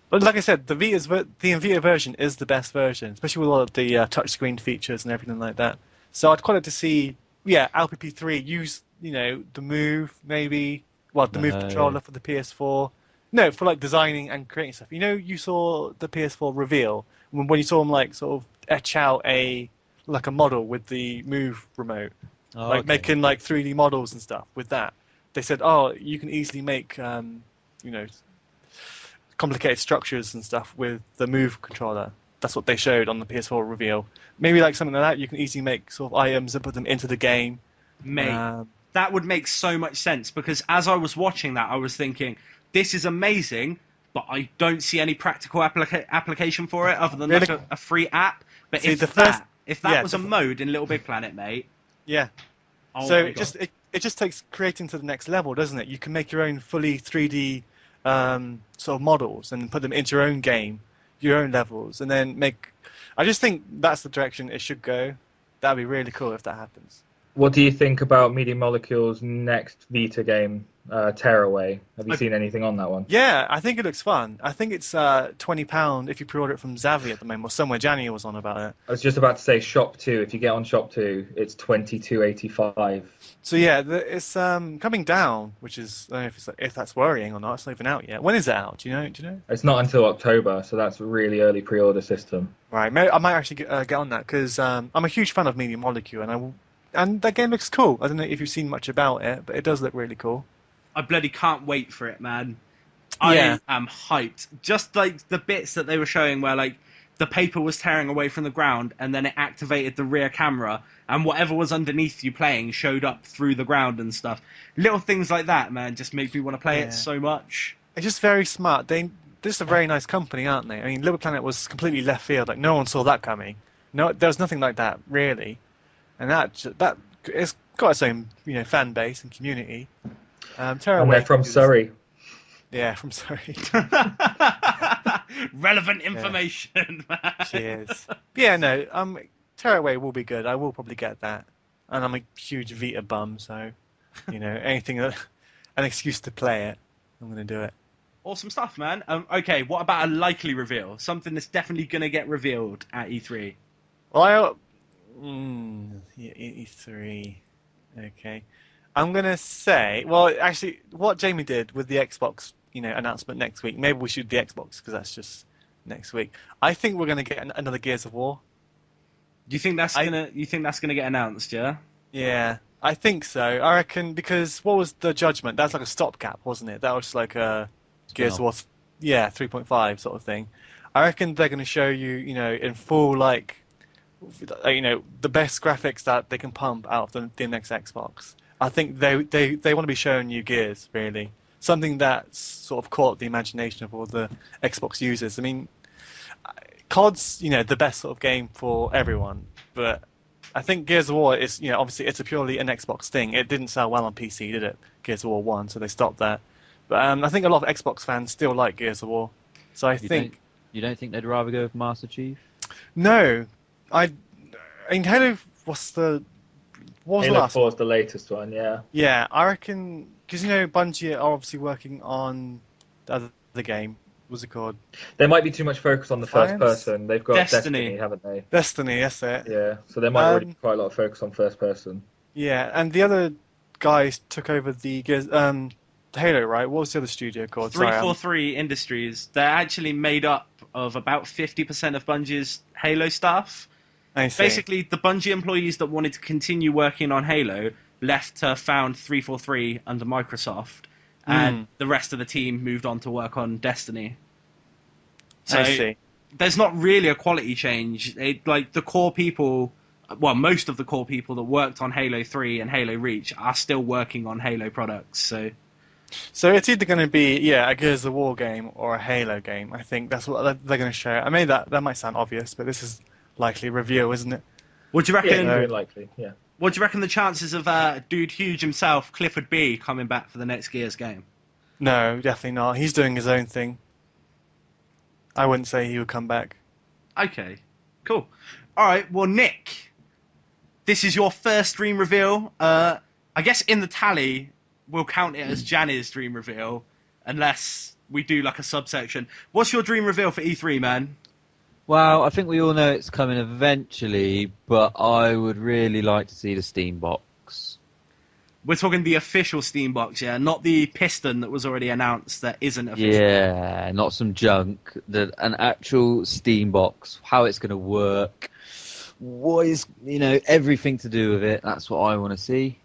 But like I said, the Vita version is the best version, especially with all of the touchscreen features and everything like that. So I'd quite like to see, LPP3 use the Move maybe, the Move controller for the PS4. No, for like designing and creating stuff. You saw the PS4 reveal when you saw them like sort of etch out a model with the Move remote, making like 3D models and stuff with that. They said, you can easily make complicated structures and stuff with the Move controller. That's what they showed on the PS4 reveal. Maybe like something like that, you can easily make sort of items and put them into the game. Mate, that would make so much sense because as I was watching that, I was thinking, this is amazing, but I don't see any practical application for it other than Really? like a free app. But See, if that was a mode in Little Big Planet, mate. Yeah. Oh So my it God. just takes creating to the next level, doesn't it? You can make your own fully 3D sort of models and put them into your own game, your own levels, and then make. I just think that's the direction it should go. That'd be really cool if that happens. What do you think about Media Molecule's next Vita game, Tearaway? Have you seen anything on that one? Yeah, I think it looks fun. I think it's £20 if you pre-order it from Zavvi at the moment, or somewhere. Gianni was on about it. I was just about to say Shop 2. If you get on Shop 2, it's $22.85. So yeah, it's coming down, which is I don't know if that's worrying or not. It's not even out yet. When is it out? Do you know? It's not until October, so that's a really early pre-order system. Right, I might actually get on that because I'm a huge fan of Media Molecule, and that game looks cool. I don't know if you've seen much about it, but it does look really cool. I bloody can't wait for it, man. Yeah. I am hyped. Just like the bits that they were showing where like the paper was tearing away from the ground and then it activated the rear camera and whatever was underneath you playing showed up through the ground and stuff. Little things like that, man, just make me want to play Yeah. it so much. It's just very smart. They're just a very nice company, aren't they? I mean, Little Planet was completely left field. Like, no one saw that coming. No, there was nothing like that, really. And that it's got its own, fan base and community. And they're from Surrey. Yeah, from Surrey. Relevant information, man. Cheers. Yeah, no, Tearaway will be good. I will probably get that. And I'm a huge Vita bum, so, anything, an excuse to play it, I'm going to do it. Awesome stuff, man. Okay, what about a likely reveal? Something that's definitely going to get revealed at E3. Well, E3. Okay. I'm going to say, well, actually, what Jamie did with the Xbox, announcement next week, maybe we should do the Xbox, because that's just next week. I think we're going to get another Gears of War. Do you think that's gonna get announced, yeah? Yeah, I think so. I reckon, because what was the Judgment? That's like a stopgap, wasn't it? That was just like a Gears of War, 3.5 sort of thing. I reckon they're going to show you, in full, the best graphics that they can pump out of the next Xbox. I think they want to be showing you Gears, really. Something that's sort of caught the imagination of all the Xbox users. I mean, COD's, the best sort of game for everyone, but I think Gears of War is, obviously it's purely an Xbox thing. It didn't sell well on PC, did it? Gears of War 1, so they stopped that. But I think a lot of Xbox fans still like Gears of War. So I think... You don't think they'd rather go with Master Chief? No. I mean, Halo was the... What was Halo the last 4 is the latest one, yeah. Yeah, I reckon... Because, Bungie are obviously working on the other game. What's it called? There might be too much focus on the first Defiance? person. They've got Destiny, haven't they? Destiny, that's it. Yeah, so there might already be quite a lot of focus on first person. Yeah, and the other guys took over the Halo, right? What was the other studio called? 343 Industries. They're actually made up of about 50% of Bungie's Halo staff. I see. Basically, the Bungie employees that wanted to continue working on Halo left to found 343 under Microsoft, and the rest of the team moved on to work on Destiny. So I see. There's not really a quality change. The core people, well, most of the core people that worked on Halo 3 and Halo Reach are still working on Halo products. So it's either going to be, a Gears of War game or a Halo game. I think that's what they're going to show. I mean, that might sound obvious, but this is likely review, isn't it? What do you reckon? Yeah, very likely, yeah. What do you reckon the chances of Dude Huge himself, Clifford B, coming back for the next Gears game? No, definitely not. He's doing his own thing. I wouldn't say he would come back. Okay, cool. All right, well, Nick, this is your first dream reveal. I guess in the tally, we'll count it as Gianni's dream reveal, unless we do like a subsection. What's your dream reveal for E3, man? Well, I think we all know it's coming eventually, but I would really like to see the Steam box. We're talking the official Steam box, yeah? Not the piston that was already announced that isn't official. Yeah, not some junk. An actual Steam box, how it's going to work, what is, everything to do with it. That's what I want to see.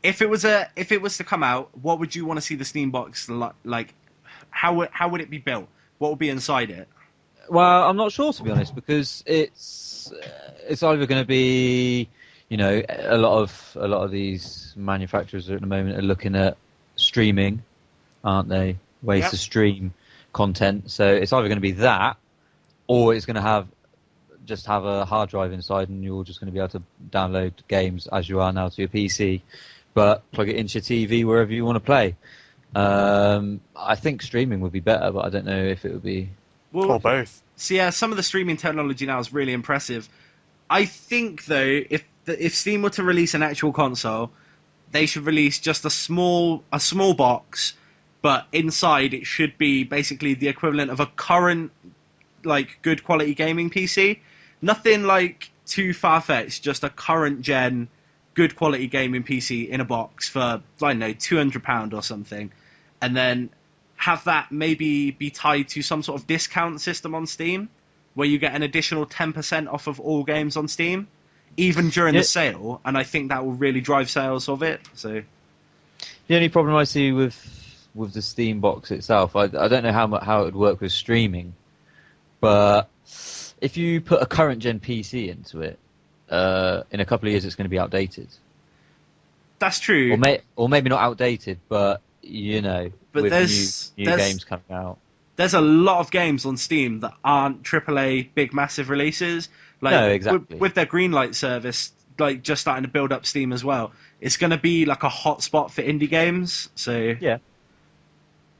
If it was to come out, what would you want to see the Steam box like? How would it be built? What would be inside it? Well, I'm not sure, to be honest, because it's either going to be, a lot of these manufacturers at the moment are looking at streaming, aren't they? Ways to stream content. So it's either going to be that, or it's going to have a hard drive inside, and you're just going to be able to download games as you are now to your PC, but plug it into your TV wherever you want to play. I think streaming would be better, but I don't know if it would be. Or both. So yeah, some of the streaming technology now is really impressive. I think though, if Steam were to release an actual console, they should release just a small box, but inside it should be basically the equivalent of a current, good quality gaming PC. Nothing too far-fetched, just a current gen, good quality gaming PC in a box for, I don't know, £200 or something, and then have that maybe be tied to some sort of discount system on Steam, where you get an additional 10% off of all games on Steam, even during the sale, and I think that will really drive sales of it. So, the only problem I see with with the Steam box itself. I don't know how it would work with streaming, but if you put a current gen PC into it, in a couple of years it's going to be outdated. That's true. Or maybe not outdated, but with new games coming out. There's a lot of games on Steam that aren't AAA big massive releases. Like, no, exactly. With their Greenlight service, like just starting to build up Steam as well, it's going to be like a hotspot for indie games. So yeah.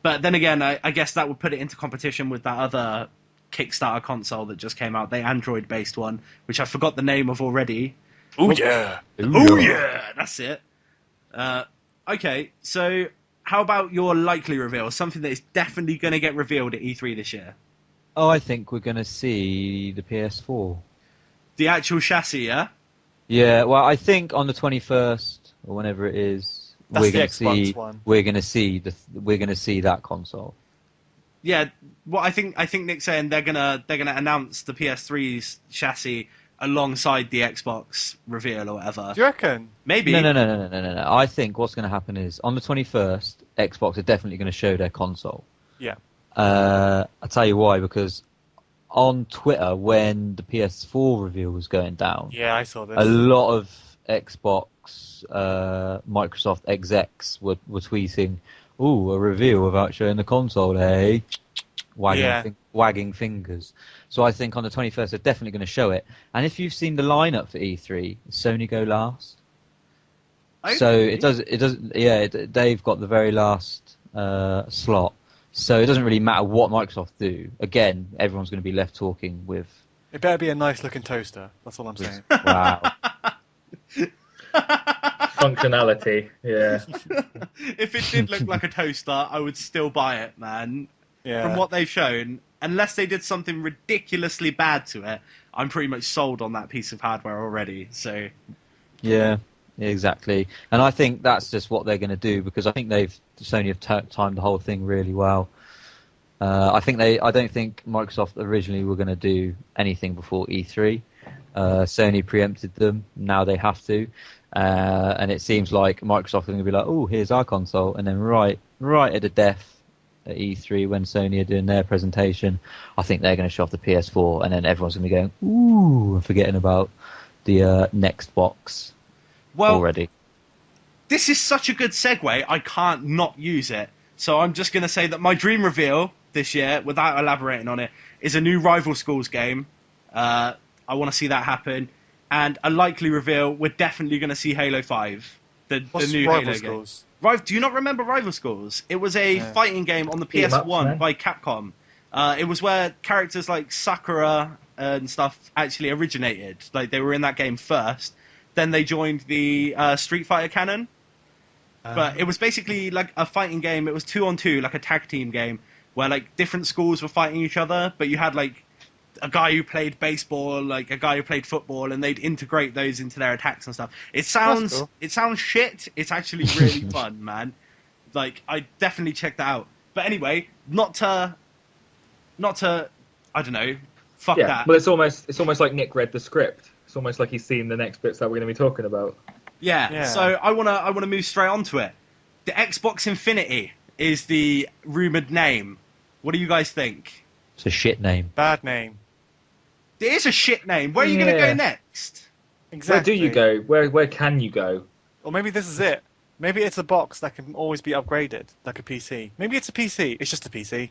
But then again, I guess that would put it into competition with that other Kickstarter console that just came out, the Android-based one, which I forgot the name of already. Oh yeah, that's it. Okay, so how about your likely reveal? Something that is definitely going to get revealed at E3 this year. Oh, I think we're going to see the PS4. The actual chassis, yeah? Yeah, well, I think on the 21st or whenever it is, That's we're the going Xbox one. we're going to see that console. Yeah, well, I think Nick's saying they're gonna announce the PS3's chassis alongside the Xbox reveal or whatever. Do you reckon? Maybe. No. I think what's going to happen is on the 21st, Xbox are definitely going to show their console. Yeah. I'll tell you why, because on Twitter, when the PS4 reveal was going down, Yeah, I saw this. a lot of Xbox, Microsoft execs were tweeting, "Ooh, a reveal without showing the console, eh?" Wagging fingers. So I think on the 21st, they're definitely going to show it. And if you've seen the lineup for E3, Sony go last. It does. Yeah, they've got the very last slot. So it doesn't really matter what Microsoft do. Again, everyone's going to be left talking with. It better be a nice looking toaster. That's all I'm saying. Wow. Functionality, yeah. If it did look like a toaster, I would still buy it, man. Yeah. From what they've shown, unless they did something ridiculously bad to it, I'm pretty much sold on that piece of hardware already. So. Yeah, exactly. And I think that's just what they're going to do, because I think Sony have timed the whole thing really well. I don't think Microsoft originally were going to do anything before E3. Sony preempted them. Now they have to. And it seems like Microsoft are going to be like, "Oh, here's our console," and then right at the death at E3 when Sony are doing their presentation, I think they're going to show off the PS4, and then everyone's going to be going, "Ooh," and forgetting about the next box already. This is such a good segue, I can't not use it. So I'm just going to say that my dream reveal this year, without elaborating on it, is a new Rival Schools game. I want to see that happen. And a likely reveal, we're definitely going to see Halo 5, the new Rival Halo Schools? game. Do you not remember Rival Schools? It was a fighting game on the PS1 by Capcom. It was where characters like Sakura and stuff actually originated. Like, they were in that game first. Then they joined the Street Fighter canon. But it was basically like a fighting game. It was 2-on-2, like a tag team game, where like different schools were fighting each other, but you had like a guy who played baseball, like a guy who played football, and they'd integrate those into their attacks and stuff. It sounds shit. It's actually really fun, man. Like, I definitely check that out. But anyway, not to I don't know, fuck that. Well, it's almost like Nick read the script. It's almost like he's seen the next bits that we're going to be talking about. Yeah. So I wanna move straight on to it. The Xbox Infinity is the rumored name. What do you guys think? It's a shit name. Bad name. It is a shit name. Where are you going to go next? Exactly. Where do you go? Where can you go? Or maybe this is it. Maybe it's a box that can always be upgraded, like a PC. Maybe it's a PC. It's just a PC.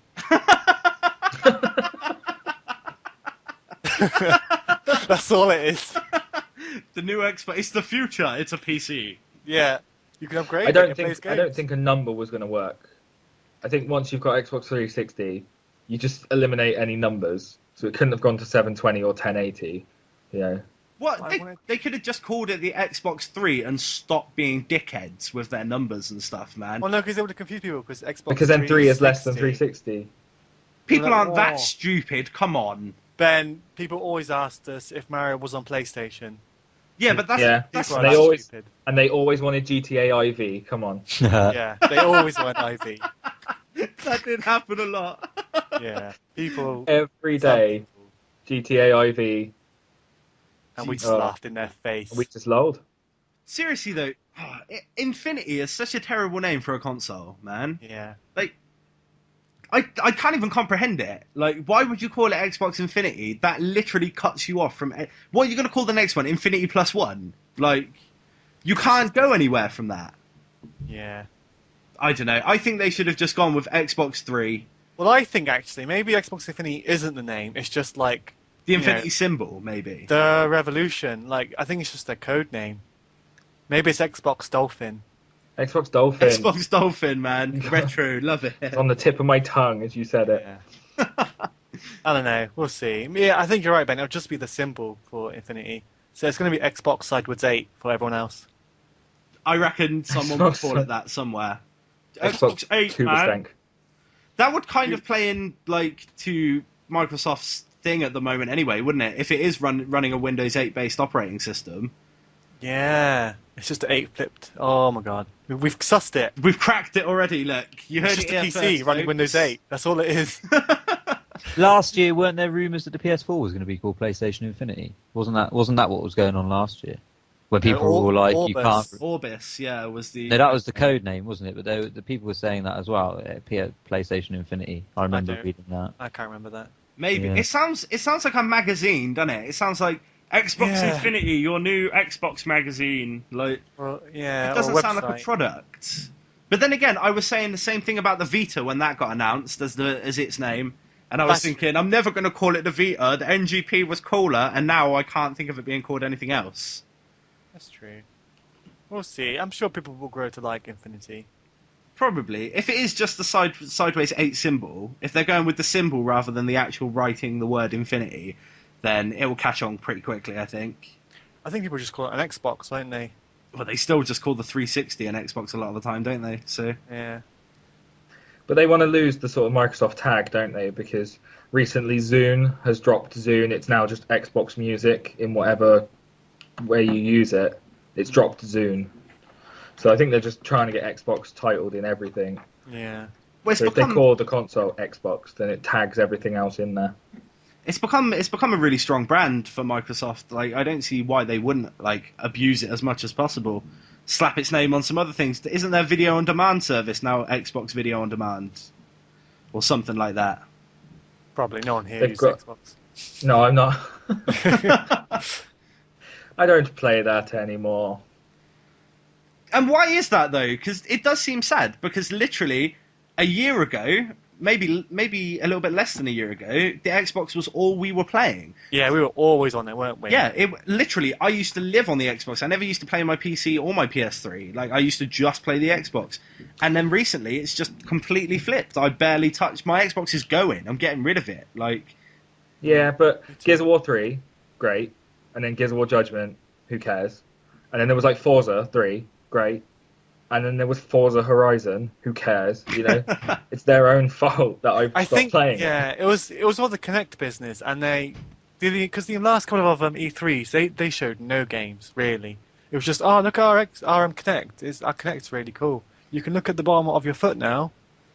That's all it is. The new Xbox. It's the future. It's a PC. Yeah. You can upgrade I don't it. think a number was going to work. I think once you've got Xbox 360, you just eliminate any numbers. So it couldn't have gone to 720 or 1080. What? They could have just called it the Xbox 3 and stopped being dickheads with their numbers and stuff, man. Well, no, because they would have confused people. Because then 3 is less than 360. People aren't that stupid. Come on. Ben, people always asked us if Mario was on PlayStation. Yeah, but that's stupid. And they always wanted GTA IV. Come on. Yeah, they always want IV. That did happen a lot. Yeah, people every day. GTA IV. And we just laughed in their face. We just lolled. seriously though, Infinity is such a terrible name for a console, man. Yeah. Like, I can't even comprehend it. Like, why would you call it Xbox Infinity? That literally cuts you off from... What are you going to call the next one? Infinity Plus One? Like, you can't go anywhere from that. Yeah. I don't know. I think they should have just gone with Xbox 3. Well, I think actually maybe Xbox Infinity isn't the name. It's just like The Infinity symbol, maybe. the Revolution. Like I think it's just their code name. Maybe it's Xbox Dolphin. Xbox Dolphin. Xbox Dolphin, man. Retro, love it. It's on the tip of my tongue as you said it. Yeah. I don't know. We'll see. Yeah, I think you're right, Ben. It'll just be the symbol for Infinity. So it's going to be Xbox Sideways 8 for everyone else. I reckon someone would call it that somewhere. Xbox 8, man. Stank. That would kind of play in like to Microsoft's thing at the moment anyway, wouldn't it? If it is running a Windows 8 based operating system. Yeah. It's just 8 flipped. Oh my god. We've sussed it. We've cracked it already, look. You heard It's it just a here PC first, running folks. Windows 8. That's all it is. Last year, weren't there rumours that the PS4 was going to be called PlayStation Infinity? Wasn't that what was going on last year? Where people were like, you can't... Orbis, yeah, was the... No, that was the code name, wasn't it? But the people were saying that as well. PlayStation Infinity. I remember reading that. I can't remember that. Maybe. Yeah. It sounds like a magazine, doesn't it? It sounds like Xbox Infinity, your new Xbox magazine. Like, Well, yeah. it doesn't or sound like a website. product. But then again, I was saying the same thing about the Vita when that got announced as its name. And I was thinking, I'm never going to call it the Vita. The NGP was cooler, and now I can't think of it being called anything else. That's true. We'll see. I'm sure people will grow to like Infinity. Probably. If it is just the sideways 8 symbol, if they're going with the symbol rather than the actual writing the word Infinity, then it will catch on pretty quickly, I think. I think people just call it an Xbox, won't they? But they still just call the 360 an Xbox a lot of the time, don't they? So Yeah. But they want to lose the sort of Microsoft tag, don't they? Because recently Zune has dropped Zune. It's now just Xbox Music in whatever way you use it. It's dropped Zune. So I think they're just trying to get Xbox titled in everything. Yeah. well, So if they call the console Xbox, then it tags everything else in there. it's become a really strong brand for Microsoft. Like, I don't see why they wouldn't like abuse it as much as possible. Slap its name on some other things. Isn't there video on demand service now? Xbox Video on Demand, or something like that. Probably no one here They've uses got- Xbox. No, I'm not. I don't play that anymore. And why is that though? Because it does seem sad. Because literally a year ago, maybe a little bit less than a year ago, the Xbox was all we were playing. Yeah, we were always on it, weren't we? Yeah, literally, I used to live on the Xbox. I never used to play my PC or my PS3. Like, I used to just play the Xbox. And then recently, it's just completely flipped. I barely touch... My Xbox is going. I'm getting rid of it. Like... Yeah, but Gears of War 3, great. And then Gears of War Judgment, who cares? And then there was like Forza 3, great. And then there was Forza Horizon, who cares? You know, it's their own fault that I stopped playing. Yeah, it was all the Connect business, and because the last couple of E3s, they showed no games really. It was just, look at our Connect. Our Connect's really cool. You can look at the bottom of your foot now.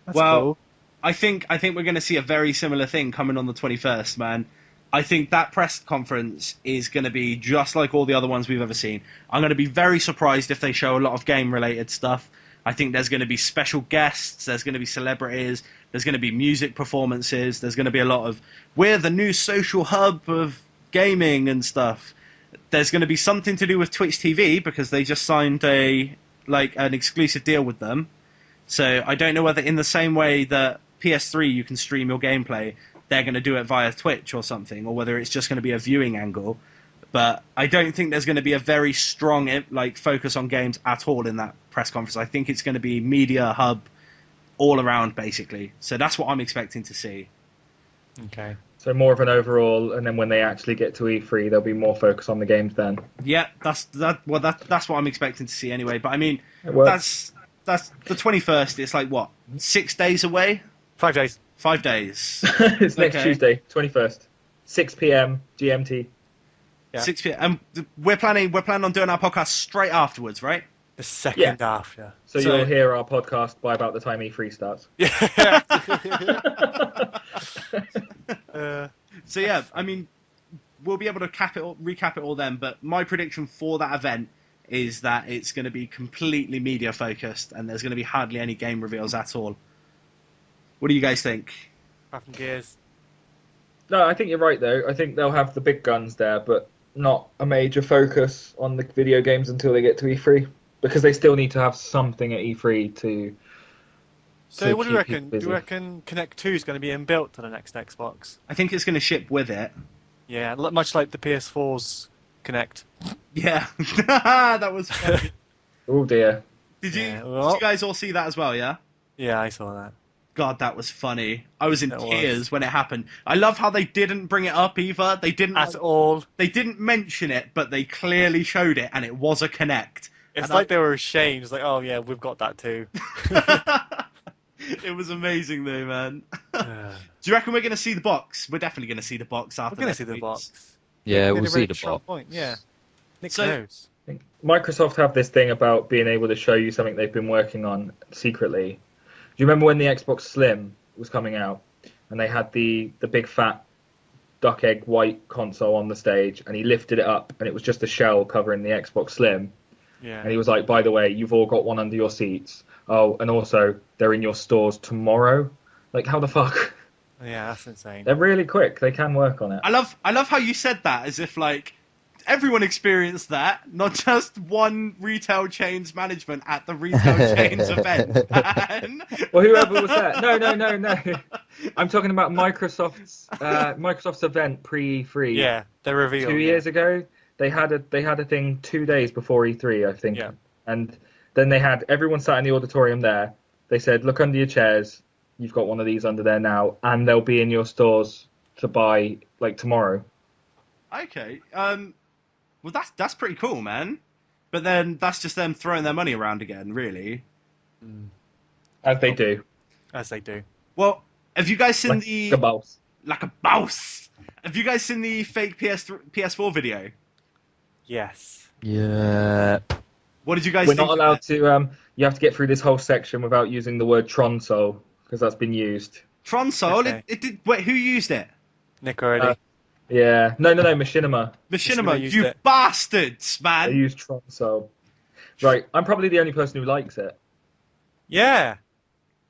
That's cool. I think we're going to see a very similar thing coming on the 21st, man. I think that press conference is going to be just like all the other ones we've ever seen. I'm going to be very surprised if they show a lot of game-related stuff. I think there's going to be special guests, there's going to be celebrities, there's going to be music performances, there's going to be a lot of, we're the new social hub of gaming and stuff. There's going to be something to do with Twitch TV because they just signed an exclusive deal with them. So I don't know whether in the same way that PS3 you can stream your gameplay, they're going to do it via Twitch or something, or whether it's just going to be a viewing angle. But I don't think there's going to be a very strong focus on games at all in that press conference. I think it's going to be media hub all around, basically. So that's what I'm expecting to see. Okay. So more of an overall, and then when they actually get to E3, there'll be more focus on the games then. Yeah, that's what I'm expecting to see anyway. But I mean, Well, that's the 21st. It's like, what, 6 days away? 5 days. 5 days. it's next Okay. Tuesday, 21st, 6 p.m. GMT. Yeah. 6 p.m. And we're planning on doing our podcast straight afterwards, right? The second half, yeah. So So- you'll hear our podcast by about the time E3 starts. Yeah. So yeah, I mean, we'll be able to recap it all then. But my prediction for that event is that it's going to be completely media focused and there's going to be hardly any game reveals at all. What do you guys think? Apart from Gears. No, I think you're right though. I think they'll have the big guns there, but not a major focus on the video games until they get to E3, because they still need to have something at E3 to. So what do you keep reckon? people Do busy. you reckon Connect 2 is going to be inbuilt to the next Xbox? I think it's going to ship with it. Yeah, much like the PS4's Connect. Yeah, that was funny. Oh dear. Did Yeah, did well- you guys all see that as well, yeah? Yeah, I saw that. God, that was funny. I was in It was. tears when it happened. I love how they didn't bring it up either. They didn't At all. They didn't mention it, but they clearly showed it, and it was a Connect. It's And like they were ashamed. It's like, oh yeah, we've got that too. It was amazing though, man. We're Do you reckon we're going to see the box? We're definitely going to see the box after. going to next see the week's. box. Yeah, They we'll did a see very the strong box. point. Yeah. Nick So- knows. I think Microsoft have this thing about being able to show you something they've been working on secretly. Do you remember when the Xbox Slim was coming out and they had the big fat duck egg white console on the stage, and he lifted it up and it was just a shell covering the Xbox Slim, Yeah. and he was like, by the way, you've all got one under your seats. Oh, and also they're in your stores tomorrow. Like, how the fuck? Yeah, that's insane. They're really quick. They can work on it. I love how you said that as if like everyone experienced that, not just one retail chain's management at the retail chain's event. Man. Well, whoever was there. No. I'm talking about Microsoft's event pre-E3. Yeah, the reveal. 2 years ago, they had a thing 2 days before E3, I think. Yeah. And then they had everyone sat in the auditorium there. They said, look under your chairs. You've got one of these under there now, and they'll be in your stores to buy like tomorrow. Okay. Well, that's pretty cool, man. But then that's just them throwing their money around again, really. As they do. As they do. Well, have you guys seen Like the a boss. like a boss? Have you guys seen the fake PS4 video? Yes. Yeah. What did you guys We're think? not of allowed it? to. You have to get through this whole section without using the word Tronsol, because that's been used. Tronsol. Okay. It did. Wait, who used it? Nick already. Yeah. No, Machinima. Machinima. used You it. bastards, They man. use Tronsol. Right. I'm probably the only person who likes it. Yeah.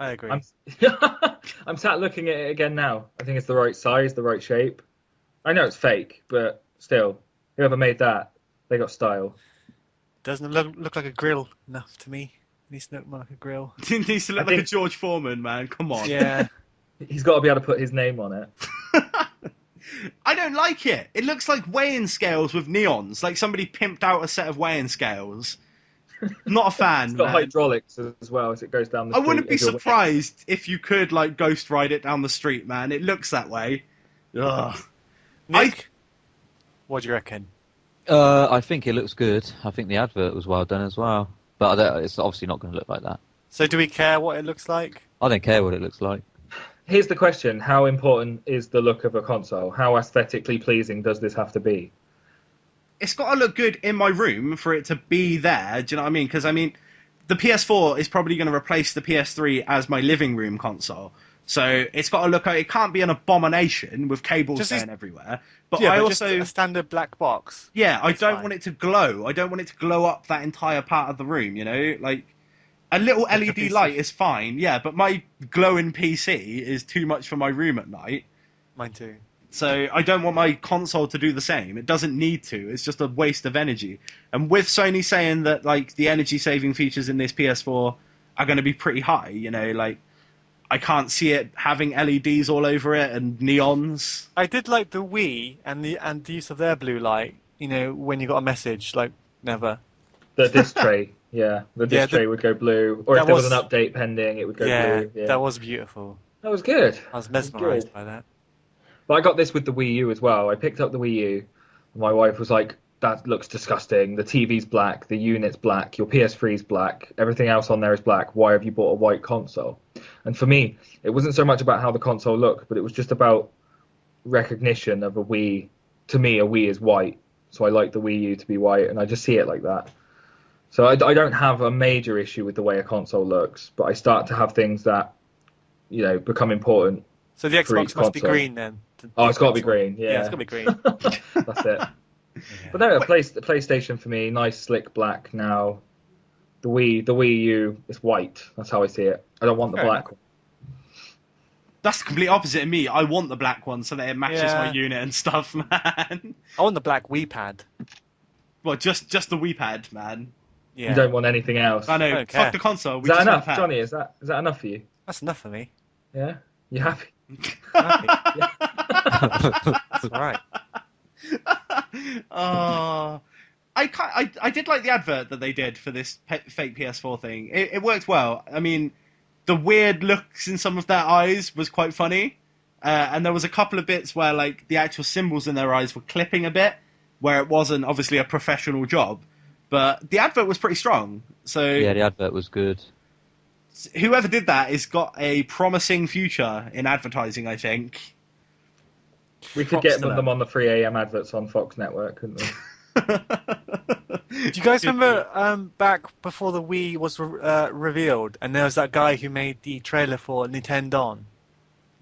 I agree. I'm sat looking at it again now. I think it's the right size, the right shape. I know it's fake, but still, whoever made that, they got style. Doesn't look like a grill enough to me. It needs to look more like a grill. It needs to look I like a think- George Foreman, man. Come on. Yeah. He's got to be able to put his name on it. I don't like it. It looks like weighing scales with neons. Like somebody pimped out a set of weighing scales. Not a fan, It's got man. hydraulics as well as it goes down the I street. wouldn't be as you're- surprised if you could like ghost ride it down the street, man. It looks that way. Ugh. Nick, what do you reckon? I think it looks good. I think the advert was well done as well. But it's obviously not going to look like that. So do we care what it looks like? I don't care what it looks like. Here's the question: how important is the look of a console? How aesthetically pleasing does this have to be? It's got to look good in my room for it to be there. Do you know what I mean? Because I mean, the PS4 is probably going to replace the PS3 as my living room console. So it's got to look. It can't be an abomination with cables Just going everywhere. But yeah, I but also, just a standard black box. yeah, I That's don't fine. want it to glow. I don't want it to glow up that entire part of the room. You know, like a little Like a LED PC. light is fine. Yeah, but my glowing PC is too much for my room at night. Mine too. So I don't want my console to do the same. It doesn't need to. It's just a waste of energy. And with Sony saying that like the energy saving features in this PS4 are going to be pretty high, you know, like I can't see it having LEDs all over it and neons. I did like the Wii and the use of their blue light. You know, when you got a message, like never. The disc tray, yeah, the disc tray would go blue, or that if there was was- an update pending, it would go Yeah, blue. Yeah, that was beautiful. that was good. I was That mesmerized good. by that. But I got this with the Wii U as well. I picked up the Wii U. And my wife was like, that looks disgusting. The TV's black. The unit's black. Your PS3's black. Everything else on there is black. Why have you bought a white console? And for me, it wasn't so much about how the console looked, but it was just about recognition of a Wii. To me, a Wii is white. So I like the Wii U to be white, and I just see it like that. So I don't have a major issue with the way a console looks, but I start to have things that, you know, become important. So the For each Xbox must be console. green then. Oh, it's got to be green. Yeah, it's got to be green. That's it. But no, the PlayStation for me, nice slick black now. The Wii U is white. That's how I see it. I don't want the black one. That's the complete opposite of me. I want the black one so that it matches Yeah. my unit and stuff, man. I want the black Wii pad. Well, just the Wii pad, man. Yeah. You don't want anything else. I know. don't care. Fuck the console. Is We that just want enough, the pad. Johnny? Is that enough for you? That's enough for me. Yeah. You happy? I'm happy. That's all right. I did like the advert that they did for this fake PS4 thing. It worked well. I mean, the weird looks in some of their eyes was quite funny. And there was a couple of bits where like the actual symbols in their eyes were clipping a bit, where it wasn't obviously a professional job. But the advert was pretty strong. So Yeah, the advert was good. whoever did that has got a promising future in advertising, I think. We could Props get to them on the 3 a.m. adverts on Fox Network, couldn't we? Do you guys remember back before the Wii was revealed, and there was that guy who made the trailer for Nintendo,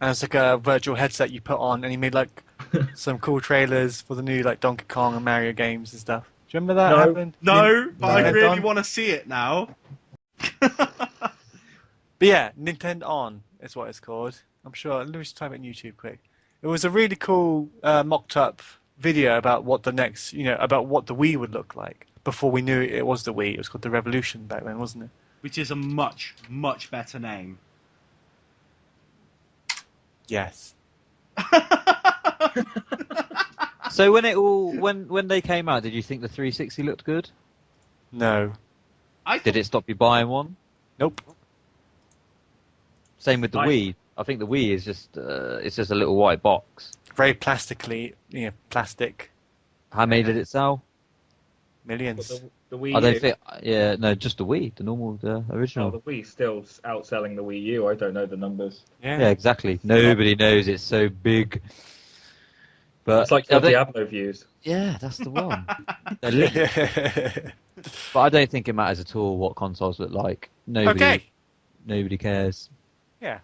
and it's like a virtual headset you put on, and he made like some cool trailers for the new like Donkey Kong and Mario games and stuff. Do you remember that No. happened? No, but I Nintendo? really want to see it now. But yeah, Nintendo On is what it's called. I'm sure. Let me just type it in YouTube quick. It was a really cool mocked up video about what the next, about what the Wii would look like before we knew it was the Wii. It was called the Revolution back then, wasn't it? Which is a much, much better name. Yes. So when they came out, did you think the 360 looked good? No. Did it stop you buying one? Nope. Same with the Wii. I think the Wii is just it's just a little white box. Very plastic. How many did it sell? Millions. The Wii I don't U. think. Yeah, no, just the Wii, the normal, the original. Oh, the Wii still outselling the Wii U. I don't know the numbers. Yeah, exactly. Nobody knows it's so big. But It's like your Diablo views. Yeah, that's the one. They're linked. But I don't think it matters at all what consoles look like. Nobody cares. Yeah.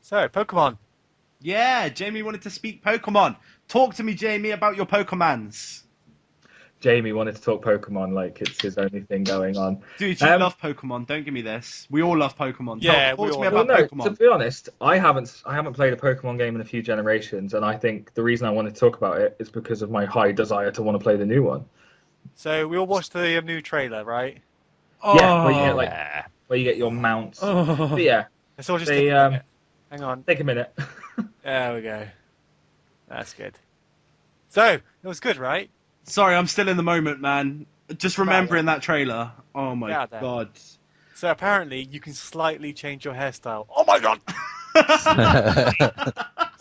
So, Pokemon. Yeah, Jamie wanted to speak Pokemon. Talk to me, Jamie, about your Pokemans. Jamie wanted to talk Pokemon like it's his only thing going on. Dude, you love Pokemon. Don't give me this. We all love Pokemon. Yeah, talk to me Well, about no, Pokemon. to be honest, I haven't played a Pokemon game in a few generations, and I think the reason I wanted to talk about it is because of my high desire to want to play the new one. So, we all watched the new trailer, right? Yeah, where you get your mounts. Oh. But yeah, Let's all just They, take a minute. Hang on. take a minute. There we go. That's good. So, it was good, right? Sorry, I'm still in the moment, man. Just remembering that trailer. Oh my Yeah, then. god. So, apparently, you can slightly change your hairstyle. Oh my god!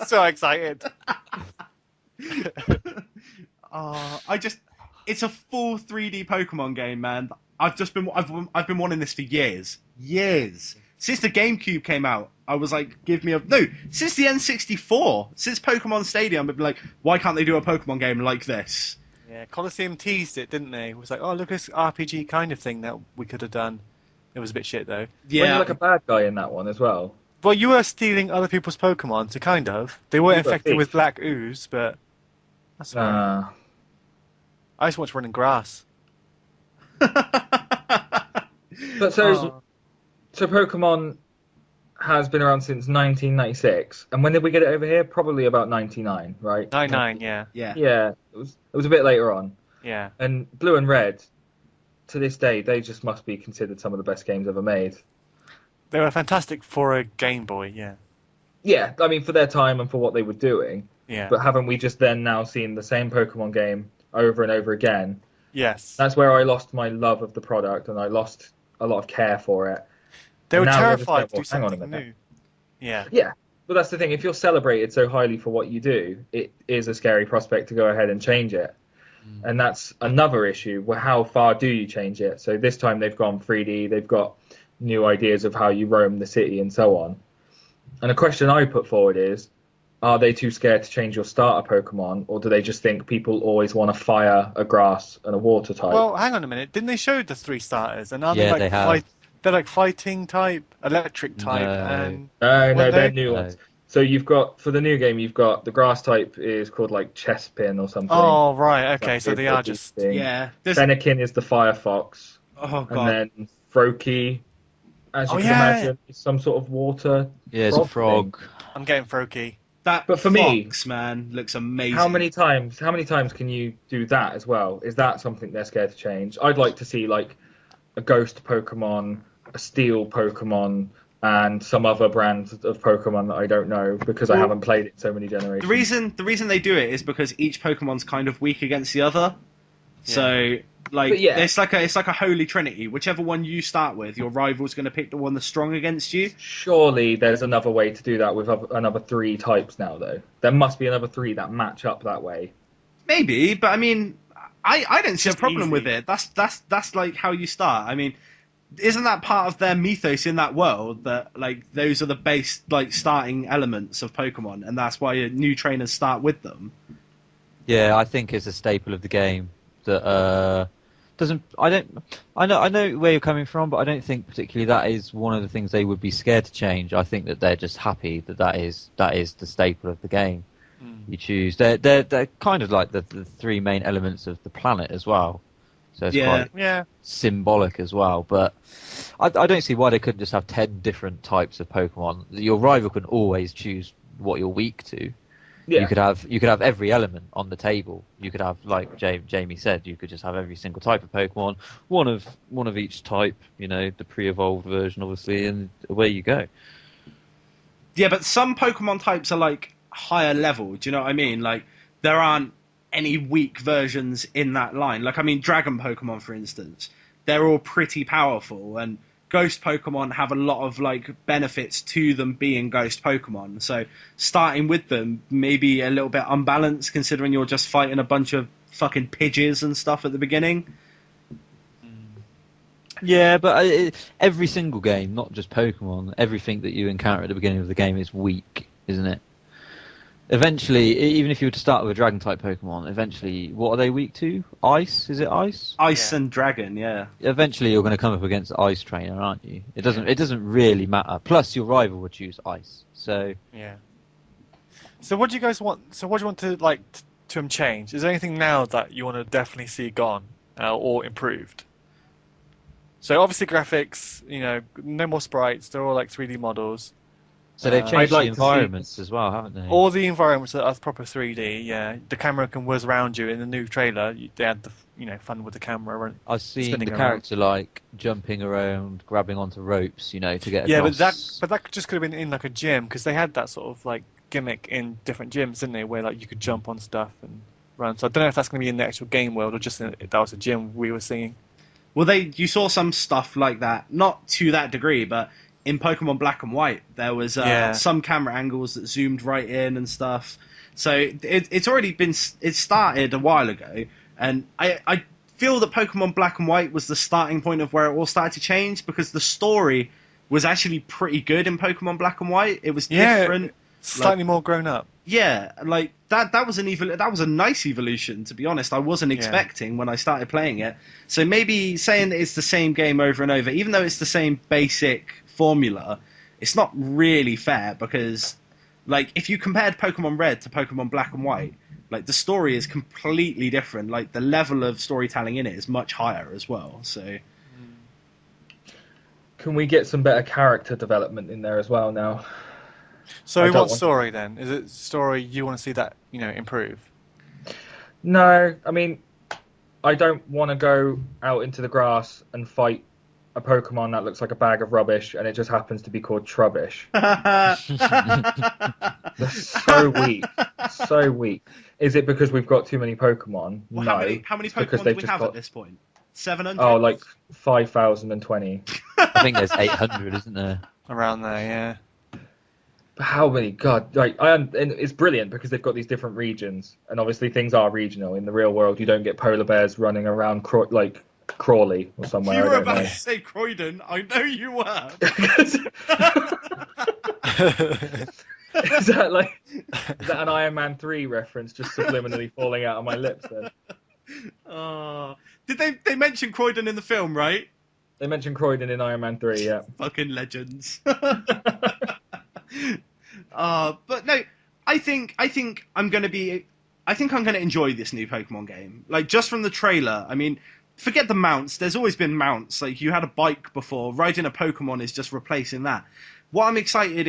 So excited. It's a full 3D Pokemon game, man. I've been wanting this for years. Since the GameCube came out, I was like, since the N64, since Pokemon Stadium, I've been like, why can't they do a Pokemon game like this? Yeah, Coliseum teased it, didn't they? It was like, oh, look at this RPG kind of thing that we could have done. It was a bit shit, though. Yeah. Weren't you like a bad guy in that one as well? Well, you were stealing other people's Pokemon, so kind of. They weren't You were a infected thief. with black ooze, but that's fine. I just want to run in grass. But so Pokemon has been around since 1996, and when did we get it over here? Probably about 99, right? 99, yeah. Yeah, it was a bit later on. Yeah. And Blue and Red, to this day, they just must be considered some of the best games ever made. They were fantastic for a Game Boy, yeah. Yeah, I mean, for their time and for what they were doing. Yeah. But haven't we just then now seen the same Pokemon game over and over again? Yes. That's where I lost my love of the product, and I lost a lot of care for it. They were now we're just terrified to like, do well, hang on a something minute. new. Yeah. Yeah, but that's the thing. If you're celebrated so highly for what you do, it is a scary prospect to go ahead and change it. And that's another issue. Well, how far do you change it? So this time they've gone 3D. They've got new ideas of how you roam the city and so on. And a question I put forward is, are they too scared to change your starter Pokemon, or do they just think people always want a fire, a grass, and a water type? Well, hang on a minute. Didn't they show the 3 starters? And are Yeah, they they have. they're like fighting type, electric type, No. and No, Were they're they? new No. ones. So you've got, for the new game, you've got the grass type is called like Chespin or something. Oh, right, okay, That's so the they are deep just... thing. Yeah. Fennekin is the Firefox. Oh, And God. then Froakie, as you Oh, can yeah. imagine, is some sort of water Yeah, it's a thing. frog. I'm getting Froakie. That But for me- fox, man, looks amazing. How many times can you do that as well? Is that something they're scared to change? I'd like to see like a ghost Pokemon, a steel Pokemon, and some other brands of Pokemon that I don't know because I Well, haven't played it so many generations. The reason they do it is because each Pokemon's kind of weak against the other. So like But yeah. it's like a holy trinity. Whichever one you start with, your rival's going to pick the one that's strong against you. Surely there's another way to do that with another 3 types now, though. There must be another 3 that match up that way. Maybe, but I mean, I don't see a just problem easy. with it. That's like how you start. I mean, isn't that part of their mythos in that world that like those are the base like starting elements of Pokemon, and that's why new trainers start with them? Yeah, I think it's a staple of the game that doesn't. I know where you're coming from, but I don't think particularly that is one of the things they would be scared to change. I think that they're just happy that is the staple of the game. You choose. They're kind of like the 3 main elements of the planet as well. So it's quite symbolic as well. But I don't see why they couldn't just have 10 different types of Pokemon. Your rival can always choose what you're weak to. Yeah. You could have every element on the table. You could have, like Jamie said, you could just have every single type of Pokemon, one of each type. You know, the pre-evolved version, obviously, and away you go. Yeah, but some Pokemon types are like higher level. Do you know what I mean? Like there aren't any weak versions in that line. Like I mean, Dragon Pokemon, for instance, they're all pretty powerful, and Ghost Pokemon have a lot of like benefits to them being Ghost Pokemon. So starting with them may be a little bit unbalanced, considering you're just fighting a bunch of fucking Pidgeys and stuff at the beginning. Yeah, but every single game, not just Pokemon, everything that you encounter at the beginning of the game is weak, isn't it? Eventually, even if you were to start with a Dragon-type Pokemon, eventually, what are they weak to? Ice? Is it ice? Ice and Dragon, yeah. Eventually, you're going to come up against Ice Trainer, aren't you? It doesn't really matter. Plus, your rival would choose Ice. So Yeah. So what do you guys want? So what do you want to like to change? Is there anything now that you want to definitely see gone or improved? So obviously graphics, you know, no more sprites. They're all like 3D models. So they've I'd changed like the to see- environments as well, haven't they? All the environments are proper 3D. Yeah, the camera can whiz around you. In the new trailer, they had the fun with the camera. I've seen spinning the around. character like jumping around, grabbing onto ropes, you know, to get Yeah, across. but that just could have been in like a gym because they had that sort of like gimmick in different gyms, didn't they? Where like you could jump on stuff and run. So I don't know if that's going to be in the actual game world or just that was a gym we were seeing. Well, you saw some stuff like that, not to that degree, but in Pokemon Black and White, there was some camera angles that zoomed right in and stuff. So it's already it started a while ago, and I feel that Pokemon Black and White was the starting point of where it all started to change because the story was actually pretty good in Pokemon Black and White. It was different, slightly more grown up. Yeah, like that was a nice evolution, to be honest. I wasn't expecting when I started playing it. So maybe saying that it's the same game over and over, even though it's the same basic formula, it's not really fair because like if you compared Pokemon Red to Pokemon Black and White, like the story is completely different. Like the level of storytelling in it is much higher as well. So Can we get some better character development in there as well now? So I we don't want want- story then. Is it story you want to see that improve? No, I mean, I don't want to go out into the grass and fight a Pokemon that looks like a bag of rubbish and it just happens to be called Trubbish. They're so weak. So weak. Is it because we've got too many Pokemon? well, No. how many It's because Pokemon do they've we just have got- at this point? 700? Oh, like 5,020. I think there's 800, isn't there? Around there, yeah. But how many? God, like and it's brilliant because they've got these different regions, and obviously things are regional. In the real world, you don't get polar bears running around like Crawley or somewhere. You I were don't about know. to say Croydon. I know you were. Is that an Iron Man 3 reference just subliminally falling out of my lips then? Did they mention Croydon in the film, right? They mentioned Croydon in Iron Man 3, yeah. Fucking legends. But no, I think I'm gonna enjoy this new Pokemon game. Like, just from the trailer, I mean, forget the mounts. There's always been mounts. Like, you had a bike before. Riding a Pokemon is just replacing that. What I'm excited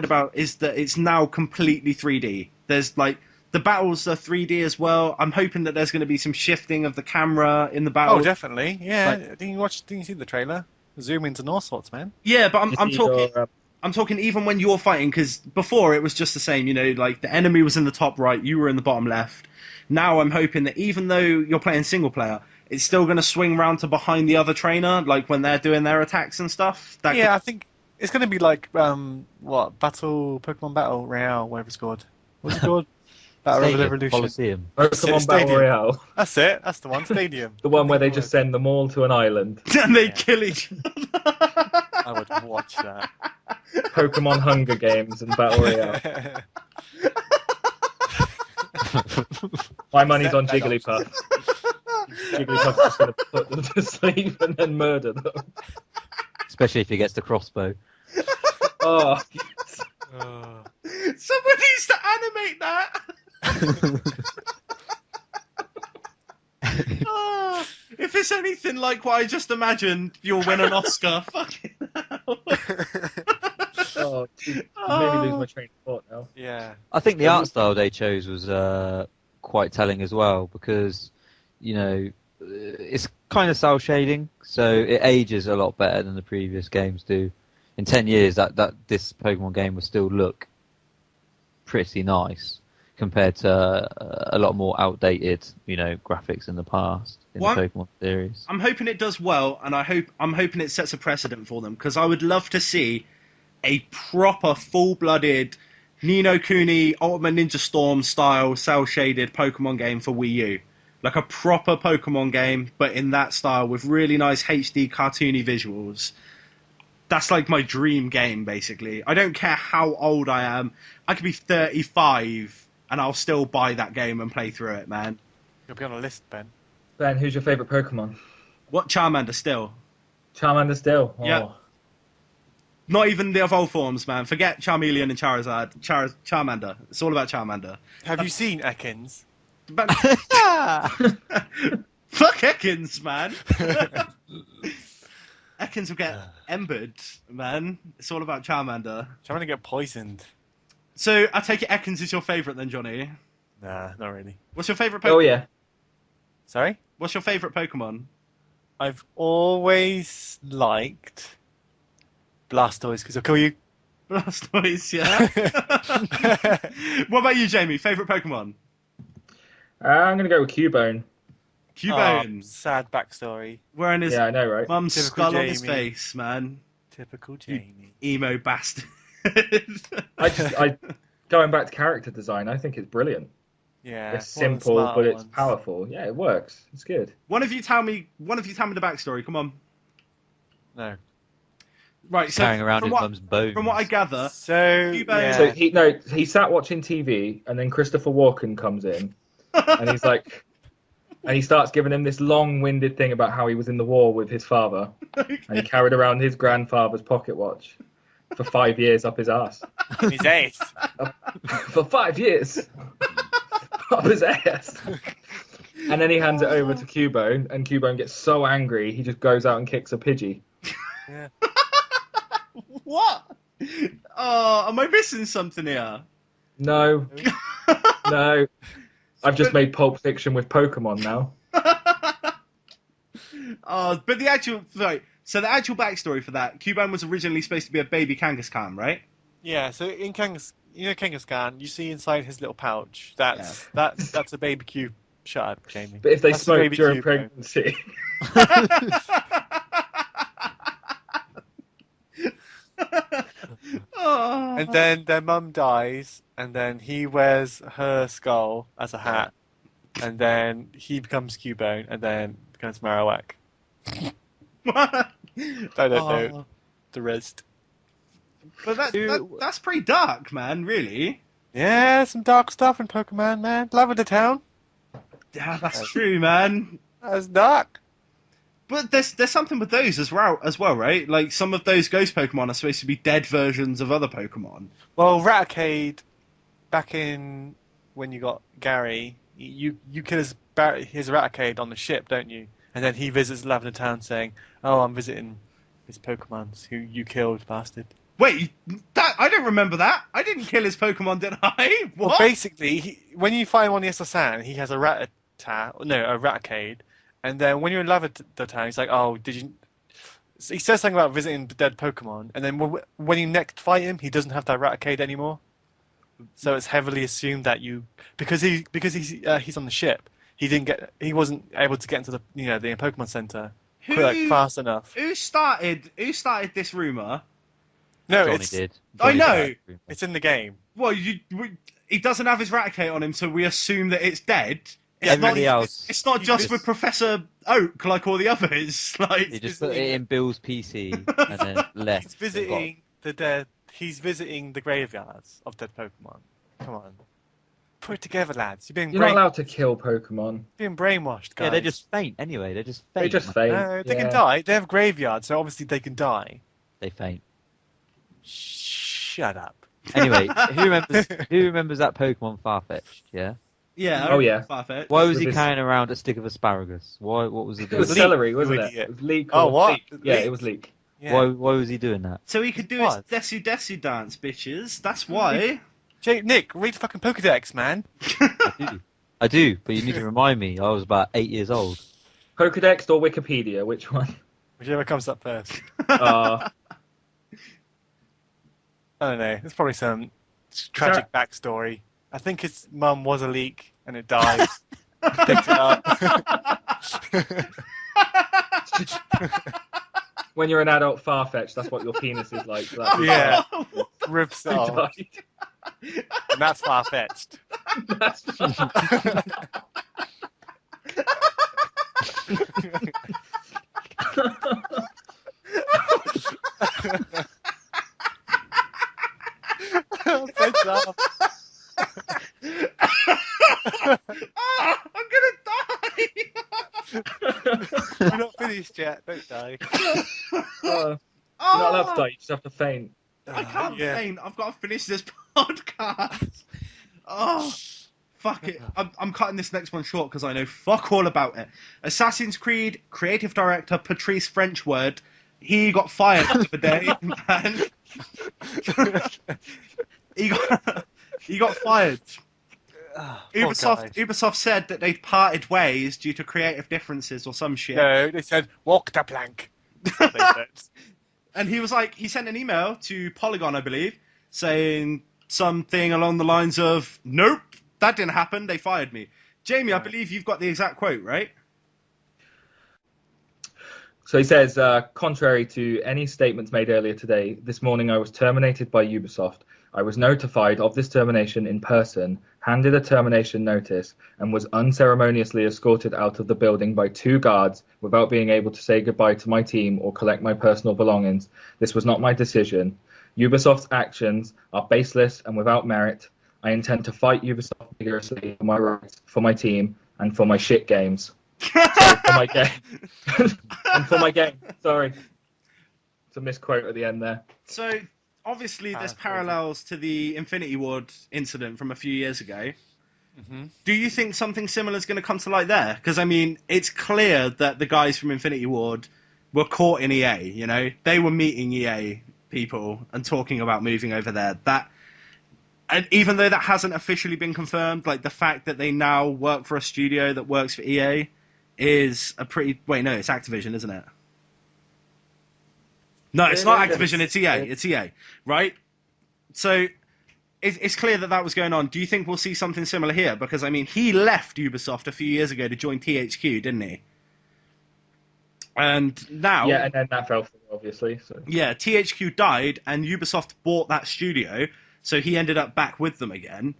about is that it's now completely 3D. There's like the battles are 3D as well. I'm hoping that there's going to be some shifting of the camera in the battle. Oh, definitely. Yeah. Like- Didn't you see the trailer? Zoom ins and all sorts, man. Yeah, but I'm You see talking. your, I'm talking even when you're fighting, because before it was just the same, you know, like the enemy was in the top right, you were in the bottom left. Now I'm hoping that even though you're playing single player, it's still going to swing round to behind the other trainer, like when they're doing their attacks and stuff. I think it's going to be like, Pokemon Battle Royale, whatever it's called. What's it called? Battle Stadium, Revolution. Coliseum. Pokemon Battle Stadium. Royale, That's it. That's the one. Stadium. the one where they just send them all to an island. and they Yeah. kill each other. I would watch that. Pokemon Hunger Games and Battle Royale. My money's on That Jigglypuff. Jigglypuff's just going to put them to sleep and then murder them. Especially if he gets the crossbow. Oh, Someone needs to animate that. If it's anything like what I just imagined, you'll win an Oscar. Fucking hell. you made me lose my train of thought now. Yeah. I think the art style they chose was quite telling as well, because, you know, it's kind of cel shading, so it ages a lot better than the previous games do. In 10 years, that this Pokemon game will still look pretty nice compared to a lot more outdated, you know, graphics in the past in the Pokemon series. I'm hoping it does well, and I'm hoping it sets a precedent for them, because I would love to see a proper full-blooded Ni no Kuni Ultimate Ninja Storm style cel-shaded Pokemon game for Wii U. Like a proper Pokemon game, but in that style with really nice HD cartoony visuals. That's like my dream game, basically. I don't care how old I am. I could be 35 and I'll still buy that game and play through it, man. You'll be on a list, Ben. Ben, who's your favourite Pokemon? What, Charmander still? Charmander still? Oh. Yeah. Not even the evolved forms, man. Forget Charmeleon and Charizard. Charmander. It's all about Charmander. Have you seen Ekans? But fuck Ekans, man. Ekans will get embered, man. It's all about Charmander. Trying to get poisoned. So I take it Ekans is your favourite then, Johnny? Nah, not really. What's your favourite Pokemon? Oh, yeah. Sorry? What's your favourite Pokemon? I've always liked Blastoise because I'll kill you. Blastoise, yeah. What about you, Jamie? Favourite Pokemon? I'm going to go with Cubone. Cubone. Sad backstory. Wearing his Yeah, I know, right? mum's Typical skull on his Jamie. face, man. Typical Jamie. Emo bastard. I going back to character design, I think it's brilliant. Yeah. It's one of the simple, smarter but it's ones. powerful. Yeah, it works. It's good. One of you tell me the backstory. Come on. No. Right. So Carrying around from his what, mum's bones. from what I gather, So, Cubone- yeah. So he sat watching TV, and then Christopher Walken comes in, and he's like, and he starts giving him this long-winded thing about how he was in the war with his father, and he carried around his grandfather's pocket watch for 5 years up his ass. His ace. For 5 years up his ass. And then he hands it over to Cubone, and Cubone gets so angry he just goes out and kicks a Pidgey. Yeah. what? Oh, am I missing something here? No, no. I've just made Pulp Fiction with Pokemon now. But the actual so the actual backstory for that, Cubone was originally supposed to be a baby Kangaskhan, right? Yeah, so in Kangaskhan, you see inside his little pouch. That's a baby cube. Shut up, Jamie. But if they That's a smoke baby during Cubone. pregnancy, Oh. And then their mum dies, and then he wears her skull as a hat, and then he becomes Cubone, and then becomes Marowak. I don't know the rest. But that's pretty dark, man. Really. Yeah, some dark stuff in Pokemon, man. Lavender Town. Yeah, that's true, man. That's dark. But there's something with those as well, right? Like some of those ghost Pokemon are supposed to be dead versions of other Pokemon. Well, Raticade, back in when you got Gary, you kill his Raticade on the ship, don't you? And then he visits Lavender Town saying, "Oh, I'm visiting his Pokemons who you killed, bastard." Wait, I don't remember that. I didn't kill his Pokemon, did I? What? Well, basically, when you find one in the San, he has a Raticade, and then when you're in Lavender Town, he's like, "Oh, did you?" He says something about visiting the dead Pokemon, and then when you next fight him, he doesn't have that Raticade anymore. So it's heavily assumed that because he's on the ship, he wasn't able to get into the the Pokemon Center fast enough. Who started this rumor? No, Johnny did. I Johnny know. did. It's in the game. Well, he doesn't have his Raticate on him, so we assume that it's dead. Everybody else. It's not just with Professor Oak like all the others. Like He just put it in Bill's PC and then left. He's visiting the dead. He's visiting the graveyards of dead Pokemon. Come on, put it together, lads. You're not allowed to kill Pokemon. Being brainwashed, guys. Yeah, they just faint anyway. They just faint. They just faint. No, they can die. They have graveyards, so obviously they can die. They faint. Shut up. Anyway, who remembers that Pokemon Farfetched? Yeah. Yeah. Oh, yeah. Farfetch'd. Why was With he his- carrying around a stick of asparagus? Why? What was he It doing? was Leek, celery, wasn't you it? idiot. It was leek. Oh, or what? leek. Yeah, Leek? it was leek. Yeah. Why was he doing that? So he could do What? his Desu dance, bitches. That's why. Nick, read the fucking Pokedex, man. I do, but you need to remind me. I was about 8 years old. Pokedex or Wikipedia? Which one? Whichever comes up first. Uh, I don't know. There's probably some tragic backstory. I think his mum was a leak and it died. Picked it up. when you're an adult Farfetch, that's what your penis is like. So that's Yeah. what Rips it died. off. And that's far-fetched. That's Thanks, Al. I'm gonna die. We're not finished yet. Don't die. You're not allowed to die. You just have to faint. I can't Yeah. faint. I've got to finish this podcast. Oh, fuck it. I'm cutting this next one short because I know fuck all about it. Assassin's Creed creative director Patrice Frenchword, he got fired the other day, and he got fired. Poor guy. Ubisoft said that they'd parted ways due to creative differences or some shit. No, they said, walk the plank. That's what they said. And he was like, he sent an email to Polygon, I believe, saying something along the lines of, nope, that didn't happen, they fired me. Jamie, I believe you've got the exact quote, right? So he says, contrary to any statements made earlier today, this morning I was terminated by Ubisoft. I was notified of this termination in person, handed a termination notice, and was unceremoniously escorted out of the building by 2 guards without being able to say goodbye to my team or collect my personal belongings. This was not my decision. Ubisoft's actions are baseless and without merit. I intend to fight Ubisoft vigorously for my rights, for my team, and for my shit games. Sorry, for my game. And for my game. Sorry. It's a misquote at the end there. So, obviously, there's parallels to the Infinity Ward incident from a few years ago. Mm-hmm. Do you think something similar is going to come to light there? Because, I mean, it's clear that the guys from Infinity Ward were caught in EA, you know? They were meeting EA people and talking about moving over there. And even though that hasn't officially been confirmed, like, the fact that they now work for a studio that works for EA is a pretty... Wait, no, it's Activision, isn't it? No, it's not Activision, it's EA. It's EA, right? So it's clear that was going on. Do you think we'll see something similar here? Because, I mean, he left Ubisoft a few years ago to join THQ, didn't he? And now... Yeah, and then that fell through, obviously. So. Yeah, THQ died, and Ubisoft bought that studio, so he ended up back with them again.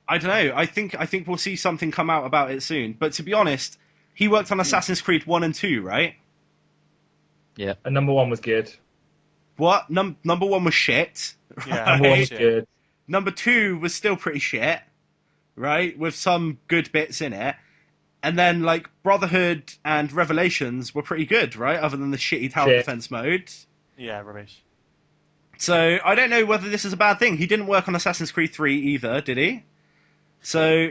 I don't know. I think we'll see something come out about it soon. But to be honest, he worked on Assassin's Creed 1 and 2, right? Yeah. And number 1 was good. What? Number 1 was shit. Yeah, Number 1 was shit. good. Number 2 was still pretty shit, right? With some good bits in it. And then, like, Brotherhood and Revelations were pretty good, right? Other than the shitty tower defense mode. Yeah, rubbish. So, I don't know whether this is a bad thing. He didn't work on Assassin's Creed 3 either, did he? So...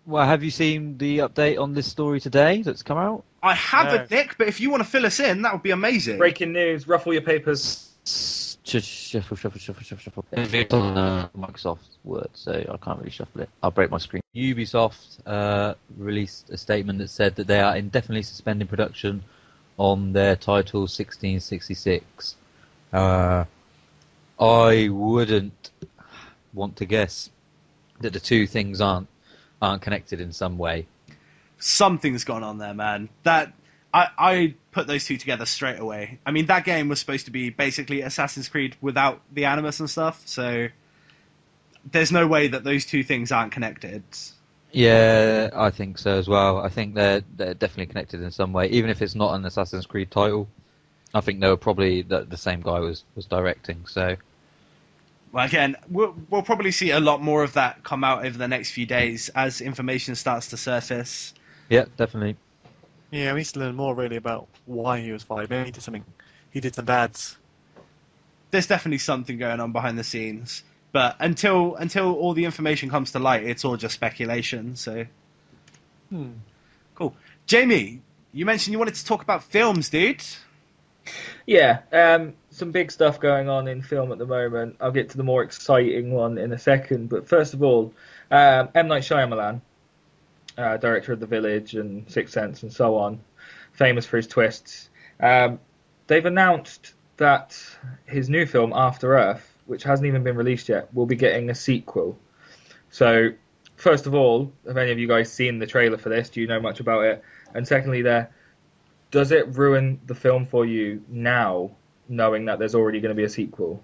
Well, have you seen the update on this story today that's come out? I haven't, Nick, but if you want to fill us in, that would be amazing. Breaking news, ruffle your papers. Shuffle. It's on Microsoft Word, so I can't really shuffle it. I'll break my screen. Ubisoft released a statement that said that they are indefinitely suspending production on their title 1666. I wouldn't want to guess that the two things aren't connected in some way. Something's gone on there, man. That I put those two together straight away. I mean, that game was supposed to be basically Assassin's Creed without the Animus and stuff, so there's no way that those two things aren't connected. Yeah, I think so as well. I think they're definitely connected in some way, even if it's not an Assassin's Creed title. I think they were probably the same guy was directing. So, well, again, we'll probably see a lot more of that come out over the next few days as information starts to surface. Yeah, definitely. Yeah, we need to learn more really about why he was fired. Maybe he did some bads. There's definitely something going on behind the scenes, but until all the information comes to light, it's all just speculation. So, cool. Jamie, you mentioned you wanted to talk about films, dude. Yeah, some big stuff going on in film at the moment. I'll get to the more exciting one in a second, but first of all, M.Night Shyamalan, director of The Village and Sixth Sense and so on, famous for his twists. They've announced that his new film, After Earth, which hasn't even been released yet, will be getting a sequel. So, first of all, have any of you guys seen the trailer for this? Do you know much about it? And secondly, does it ruin the film for you now, knowing that there's already going to be a sequel?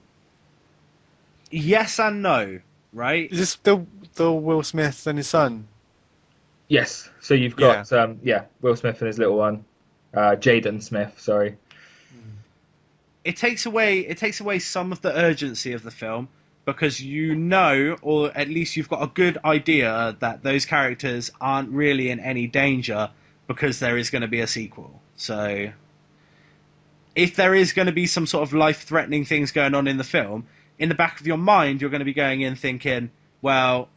Yes and no, right? Is this the Will Smith and his son? Yes. So you've got Will Smith and his little one, Jaden Smith. Sorry. It takes away some of the urgency of the film because you know, or at least you've got a good idea that those characters aren't really in any danger because there is going to be a sequel. So if there is going to be some sort of life-threatening things going on in the film, in the back of your mind, you're going to be going in thinking, well,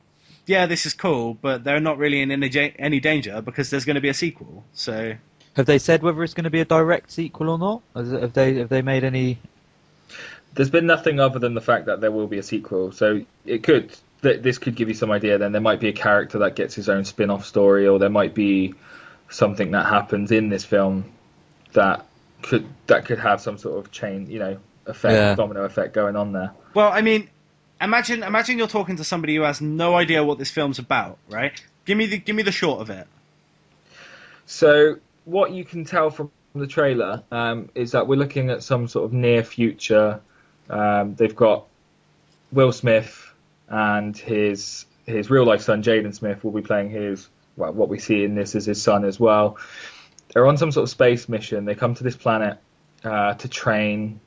yeah, this is cool, but they're not really in any danger because there's going to be a sequel. So, have they said whether it's going to be a direct sequel or not? Have they made any? There's been nothing other than the fact that there will be a sequel. So this could give you some idea. Then there might be a character that gets his own spin-off story, or there might be something that happens in this film that could have some sort of chain, effect, domino effect going on there. Well, I mean, imagine you're talking to somebody who has no idea what this film's about, right? Give me the short of it. So what you can tell from the trailer is that we're looking at some sort of near future. They've got Will Smith and his real life son Jaden Smith will be playing what we see in this is his son as well. They're on some sort of space mission. They come to this planet to train,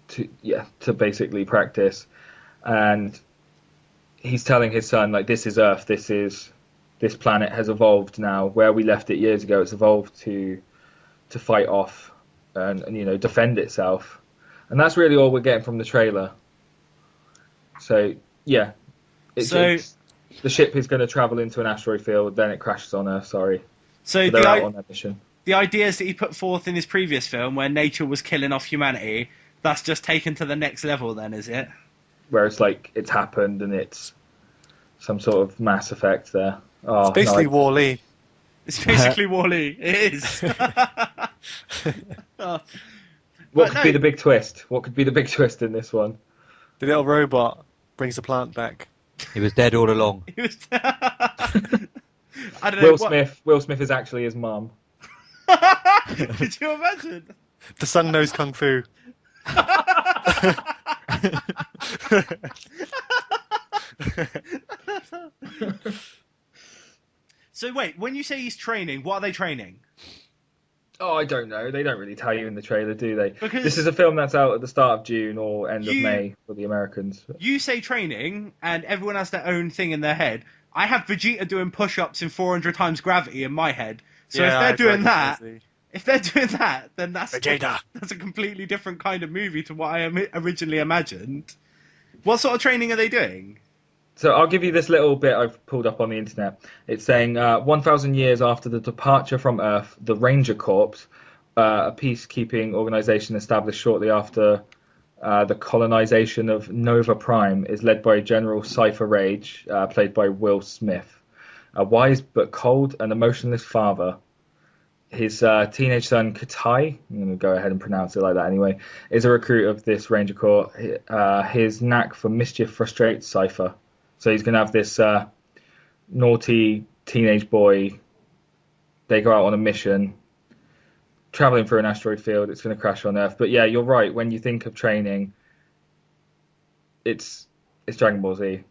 to basically practice. And he's telling his son, like, this is Earth. This planet has evolved now. Where we left it years ago, it's evolved to fight off and defend itself. And that's really all we're getting from the trailer. So yeah, the ship is going to travel into an asteroid field, then it crashes on Earth. Sorry. So they're out on that mission. The ideas that he put forth in his previous film, where nature was killing off humanity, that's just taken to the next level. Then is it? Where it's like it's happened and it's some sort of Mass Effect there. It's basically Wall-E. It's basically Wall-E. It is. What could be the big twist? What could be the big twist in this one? The little robot brings the plant back. He was dead all along. I don't know. Will Smith is actually his mum. Could you imagine? The son knows kung fu. So wait, when you say he's training, what are they training? Oh, I don't know. They don't really tell you in the trailer, do they? Because this is a film that's out at the start of June or end of May for the Americans. You say training, and everyone has their own thing in their head. I have Vegeta doing push-ups in 400 times gravity in my head. So if they're doing that, then that's a completely different kind of movie to what I originally imagined. What sort of training are they doing? So I'll give you this little bit I've pulled up on the internet. It's saying 1,000 years after the departure from Earth, the Ranger Corps, a peacekeeping organization established shortly after the colonization of Nova Prime, is led by General Cypher Rage, played by Will Smith. A wise but cold and emotionless father. His teenage son, Katai, I'm going to go ahead and pronounce it like that anyway, is a recruit of this Ranger Corps. His knack for mischief frustrates Cypher. So he's going to have this naughty teenage boy. They go out on a mission, traveling through an asteroid field. It's going to crash on Earth. But yeah, you're right. When you think of training, it's Dragon Ball Z.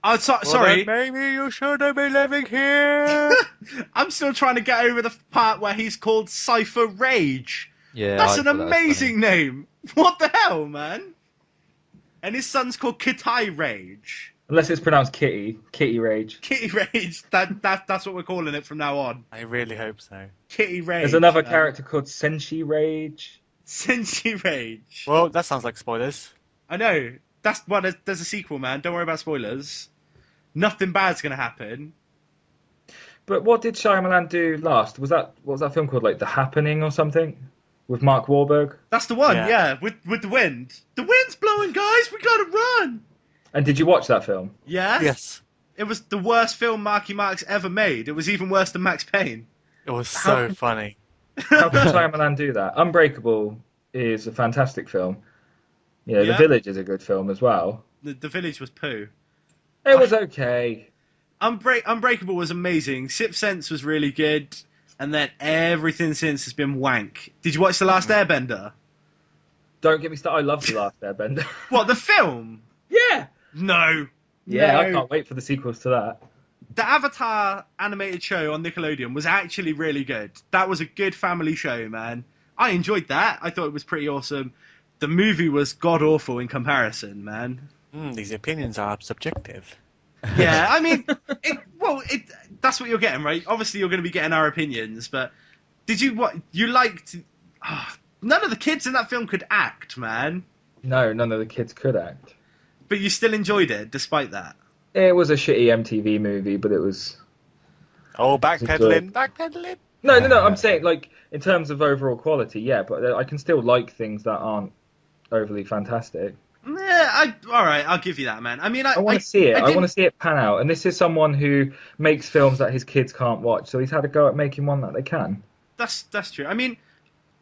Oh, sorry. Maybe you shouldn't be living here. I'm still trying to get over the part where he's called Cypher Rage. Yeah, That's an amazing name. What the hell, man? And his son's called Kitai Rage. Unless it's pronounced Kitty Rage. Kitty Rage. That's what we're calling it from now on. I really hope so. Kitty Rage. There's another character called Senshi Rage. Senshi Rage. Well, that sounds like spoilers. I know. There's a sequel, man. Don't worry about spoilers. Nothing bad's gonna happen. But what did Shyamalan do last? What was that film called? Like The Happening or something? With Mark Wahlberg? That's the one, yeah. With the wind. The wind's blowing, guys. We gotta run. And did you watch that film? Yeah. Yes. It was the worst film Marky Mark's ever made. It was even worse than Max Payne. It was so funny. How can Shyamalan do that? Unbreakable is a fantastic film. The Village is a good film as well. The Village was poo. It was okay. Unbreakable was amazing. Sixth Sense was really good. And then everything since has been wank. Did you watch The Last Airbender? Don't get me started. I love The Last Airbender. What, the film? Yeah. No. Yeah, No. I can't wait for the sequels to that. The Avatar animated show on Nickelodeon was actually really good. That was a good family show, man. I enjoyed that. I thought it was pretty awesome. The movie was god-awful in comparison, man. These opinions are subjective. Yeah, I mean, that's what you're getting, right? Obviously, you're going to be getting our opinions, but none of the kids in that film could act, man. No, none of the kids could act. But you still enjoyed it, despite that. It was a shitty MTV movie, but it was... Oh, backpedaling. No, I'm saying, like, in terms of overall quality, yeah, but I can still like things that aren't overly fantastic. Yeah, all right, I'll give you that, man. I mean, I want to see it. I want to see it pan out. And this is someone who makes films that his kids can't watch, so he's had a go at making one that they can. That's true. I mean,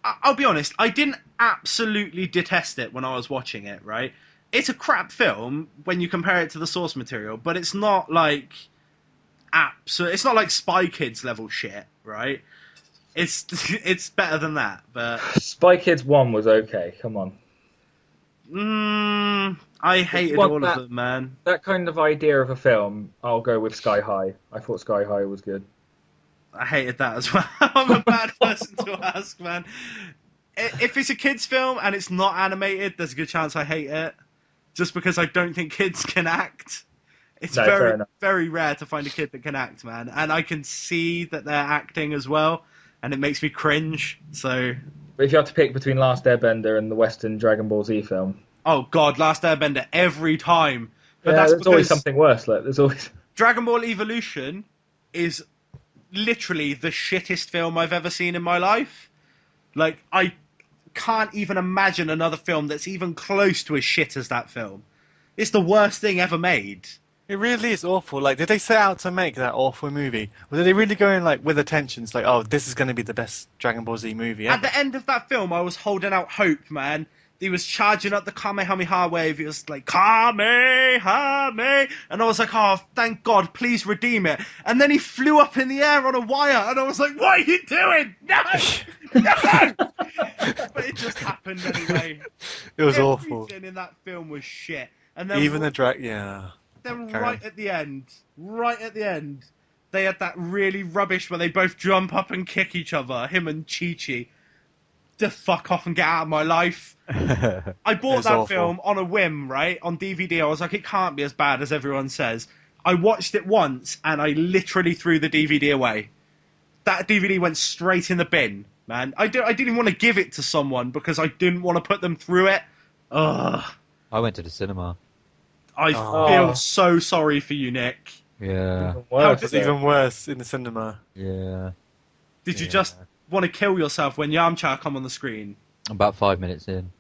I'll be honest. I didn't absolutely detest it when I was watching it, right? It's a crap film when you compare it to the source material, but it's not like it's not like Spy Kids level shit, right? It's better than that, but Spy Kids 1 was okay. Come on. I hated all of them, man. That kind of idea of a film, I'll go with Sky High. I thought Sky High was good. I hated that as well. I'm a bad person to ask, man. If it's a kids' film and it's not animated, there's a good chance I hate it. Just because I don't think kids can act. It's very rare to find a kid that can act, man. And I can see that they're acting as well, and it makes me cringe, so... But if you have to pick between Last Airbender and the Western Dragon Ball Z film... Oh, God, Last Airbender every time. But there's always something worse. Like, there's always... Dragon Ball Evolution is literally the shittest film I've ever seen in my life. Like, I can't even imagine another film that's even close to as shit as that film. It's the worst thing ever made. It really is awful. Like, did they set out to make that awful movie? Or did they really go in, like, with intentions, like, oh, this is going to be the best Dragon Ball Z movie ever? At the end of that film, I was holding out hope, man. He was charging up the Kamehameha wave. He was like, Kamehameha! And I was like, oh, thank God, please redeem it. And then he flew up in the air on a wire, and I was like, what are you doing? No! No! But it just happened anyway. It was awful. Everything in that film was shit. And then even the yeah. Then right at the end, they had that really rubbish where they both jump up and kick each other, him and Chi-Chi. To fuck off and get out of my life. I bought that film on a whim, right? On DVD. I was like, it can't be as bad as everyone says. I watched it once, and I literally threw the DVD away. That DVD went straight in the bin, man. I didn't even want to give it to someone because I didn't want to put them through it. Ugh. I went to the cinema. I feel so sorry for you, Nick. Yeah. It's even worse in the cinema. Yeah. Did you just want to kill yourself when Yamcha come on the screen? About 5 minutes in.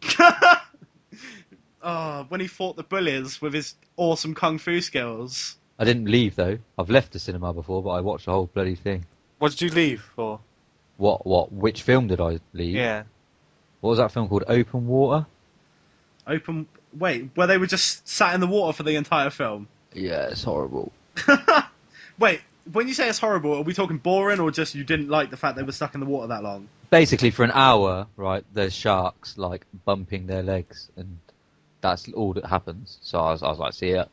When he fought the bullies with his awesome kung fu skills. I didn't leave though. I've left the cinema before, but I watched the whole bloody thing. What did you leave for? What? Which film did I leave? Yeah. What was that film called? Open Water? Wait, where they were just sat in the water for the entire film? Yeah, it's horrible. Wait, when you say it's horrible, are we talking boring or just you didn't like the fact they were stuck in the water that long? Basically, for an hour, right, there's sharks, like, bumping their legs, and that's all that happens. So I was like, see ya.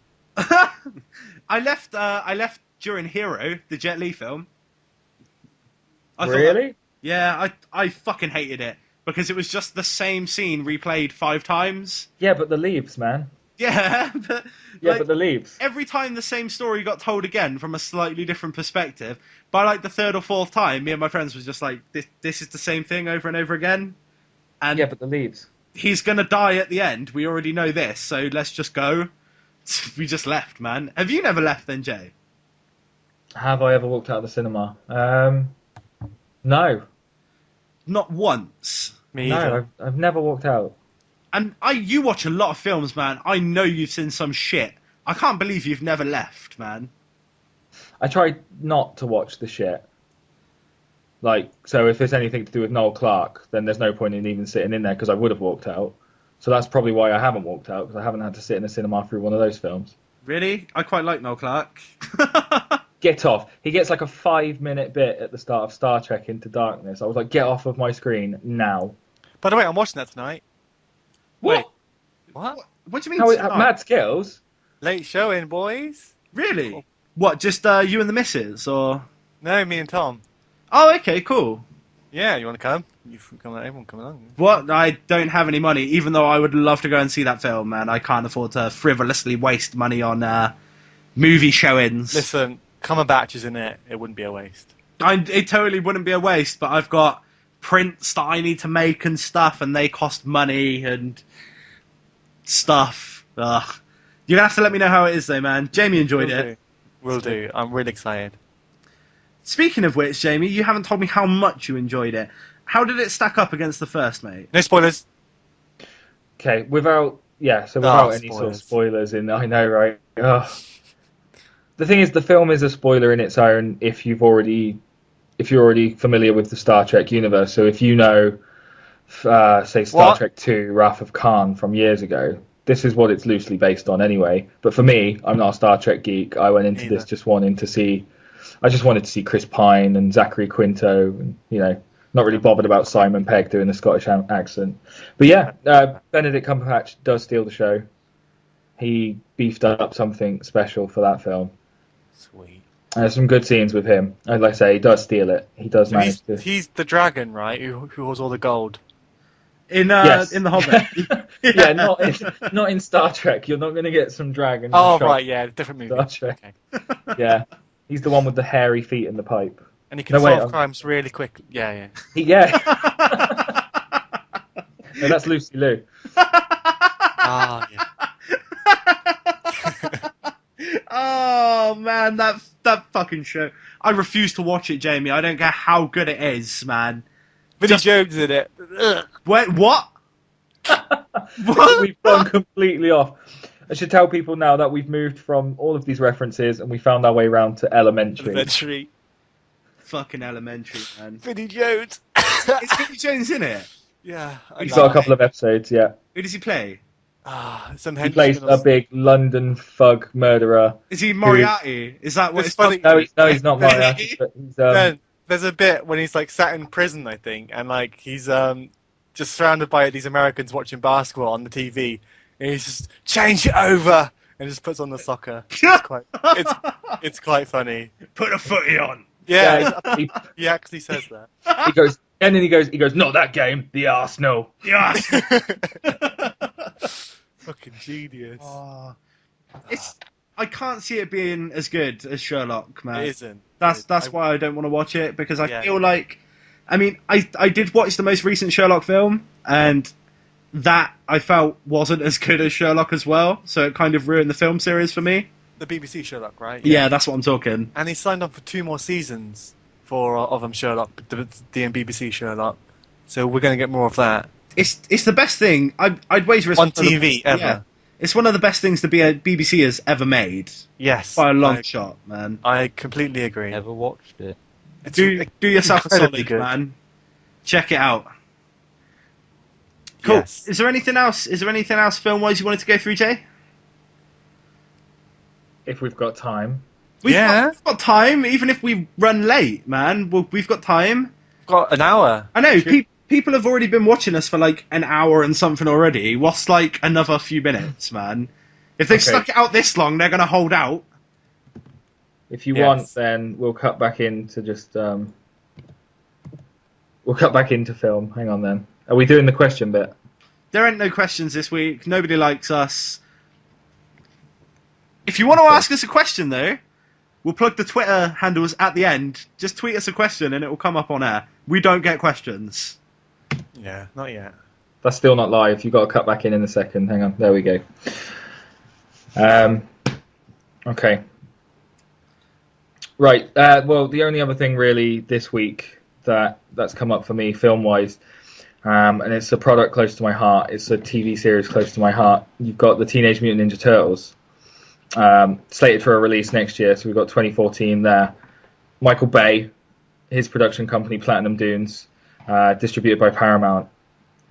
I left during Hero, the Jet Li film. Really? I fucking hated it because it was just the same scene replayed 5 times. Yeah, but the leaves, man. Yeah, but but the leaves. Every time the same story got told again from a slightly different perspective. By like the 3rd or 4th time, me and my friends was just like, this is the same thing over and over again. And yeah, but the leaves. He's gonna die at the end. We already know this, so let's just go. We just left, man. Have you never left then, Jay? Have I ever walked out of the cinema? No. Not once. Me either. No, I've never walked out. And you watch a lot of films, man. I know you've seen some shit. I can't believe you've never left, man. I try not to watch the shit. Like, so if there's anything to do with Noel Clarke, then there's no point in even sitting in there because I would have walked out. So that's probably why I haven't walked out, because I haven't had to sit in a cinema through one of those films. Really? I quite like Noel Clarke. Get off. He gets like a 5-minute bit at the start of Star Trek Into Darkness. I was like, get off of my screen now. By the way, I'm watching that tonight. What? What? What do you mean? Mad Skills? Late showing, boys. Really? Cool. What, just you and the missus, or...? No, me and Tom. Oh, okay, cool. Yeah, you want to come? Everyone come along. What? I don't have any money, even though I would love to go and see that film, man. I can't afford to frivolously waste money on movie showings. Listen, Cumberbatch is in it. It wouldn't be a waste. It totally wouldn't be a waste, but I've got prints that I need to make and stuff, and they cost money and stuff. Ugh. You're going to have to let me know how it is, though, man. Jamie enjoyed it. Will do. I'm really excited. Speaking of which, Jamie, you haven't told me how much you enjoyed it. How did it stack up against the first, mate? No spoilers. Okay, without any sort of spoilers in, I know, right? Ugh. The thing is, the film is a spoiler in its own if you're already familiar with the Star Trek universe. So if you know, say, Star Trek 2, Wrath of Khan from years ago, this is what it's loosely based on anyway. But for me, I'm not a Star Trek geek. I went into this just wanted to see Chris Pine and Zachary Quinto, and, not really bothered about Simon Pegg doing the Scottish accent. But yeah, Benedict Cumberbatch does steal the show. He beefed up something special for that film. Sweet. There's some good scenes with him. Like I say, he does steal it. He does manage to. He's the dragon, right? Who holds all the gold. In yes. in The Hobbit. Yeah, not in Star Trek. You're not going to get some dragon. Oh, right, yeah, different movie. Star Trek. Okay. Yeah, he's the one with the hairy feet and the pipe. And he can solve crimes really quick. Yeah. Yeah. No, that's Lucy Liu. Ah, yeah. Oh man, that fucking show. I refuse to watch it, Jamie. I don't care how good it is, man. Vinnie Jones in it. Wait, what? We've gone completely off. I should tell people now that we've moved from all of these references and we found our way around to Elementary. Fucking Elementary, man. Vinnie Jones. Is Vinnie Jones in it? Yeah. He's got a couple of episodes, yeah. Who does he play? He plays a big London thug murderer. Is he Moriarty? Is that what it's funny? No, he's not Moriarty. But he's, there's a bit when he's like sat in prison, I think, and like he's just surrounded by these Americans watching basketball on the TV, and he's just change it over, and just puts on the soccer. It's quite funny. Put a footy on. Yeah, he, he actually says that. he goes, and then he goes, not that game, the Arsenal. Yes. Fucking genius. I can't see it being as good as Sherlock, man. It isn't. That's why I don't want to watch it, because I Yeah. feel like, I mean, I did watch the most recent Sherlock film, and that I felt wasn't as good as Sherlock as well, so it kind of ruined the film series for me. The BBC Sherlock, right? Yeah, that's what I'm talking. And he signed up for 2 more seasons of Sherlock, the BBC Sherlock. So we're going to get more of that. It's the best thing. I'd wager it's On TV ever. Yeah, it's one of the best things the BBC has ever made. Yes. By a long shot, man. I completely agree. Never watched it. Do yourself a incredibly solid, good. man. Check it out. Cool. Yes. Is there anything else film-wise you wanted to go through, Jay? If we've got time. We've Yeah. got time, even if we run late, man. We've got time. Got an hour. I know, people have already been watching us for like an hour and something already. What's like another few minutes, man? If they've Okay. stuck it out this long, they're going to hold out. If you Yes. want, then we'll cut back into we'll cut back into film. Hang on then. Are we doing the question bit? There ain't no questions this week. Nobody likes us. If you want to ask us a question, though, we'll plug the Twitter handles at the end. Just tweet us a question and it will come up on air. We don't get questions. Yeah, not yet. That's still not live. You've got to cut back in a second. Hang on. There we go. Okay. Right. Well, the only other thing really this week that's come up for me film-wise, and it's a product close to my heart. It's a TV series close to my heart. You've got the Teenage Mutant Ninja Turtles, slated for a release next year. So we've got 2014 there. Michael Bay, his production company Platinum Dunes, distributed by Paramount.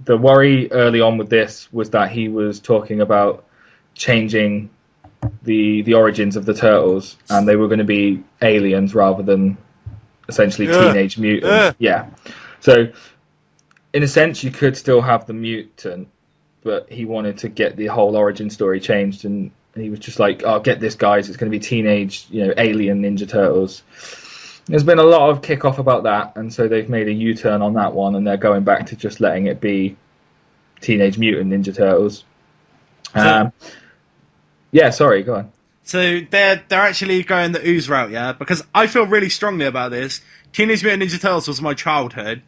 The worry early on with this was that he was talking about changing the origins of the Turtles, and they were going to be aliens rather than essentially teenage mutants. Yeah. So, in a sense, you could still have the mutant, but he wanted to get the whole origin story changed, and he was just like, "Oh, get this, guys! It's going to be teenage, alien Ninja Turtles." There's been a lot of kick-off about that, and so they've made a U-turn on that one, and they're going back to just letting it be Teenage Mutant Ninja Turtles. Yeah, sorry, go on. So they're actually going the ooze route, yeah? Because I feel really strongly about this. Teenage Mutant Ninja Turtles was my childhood,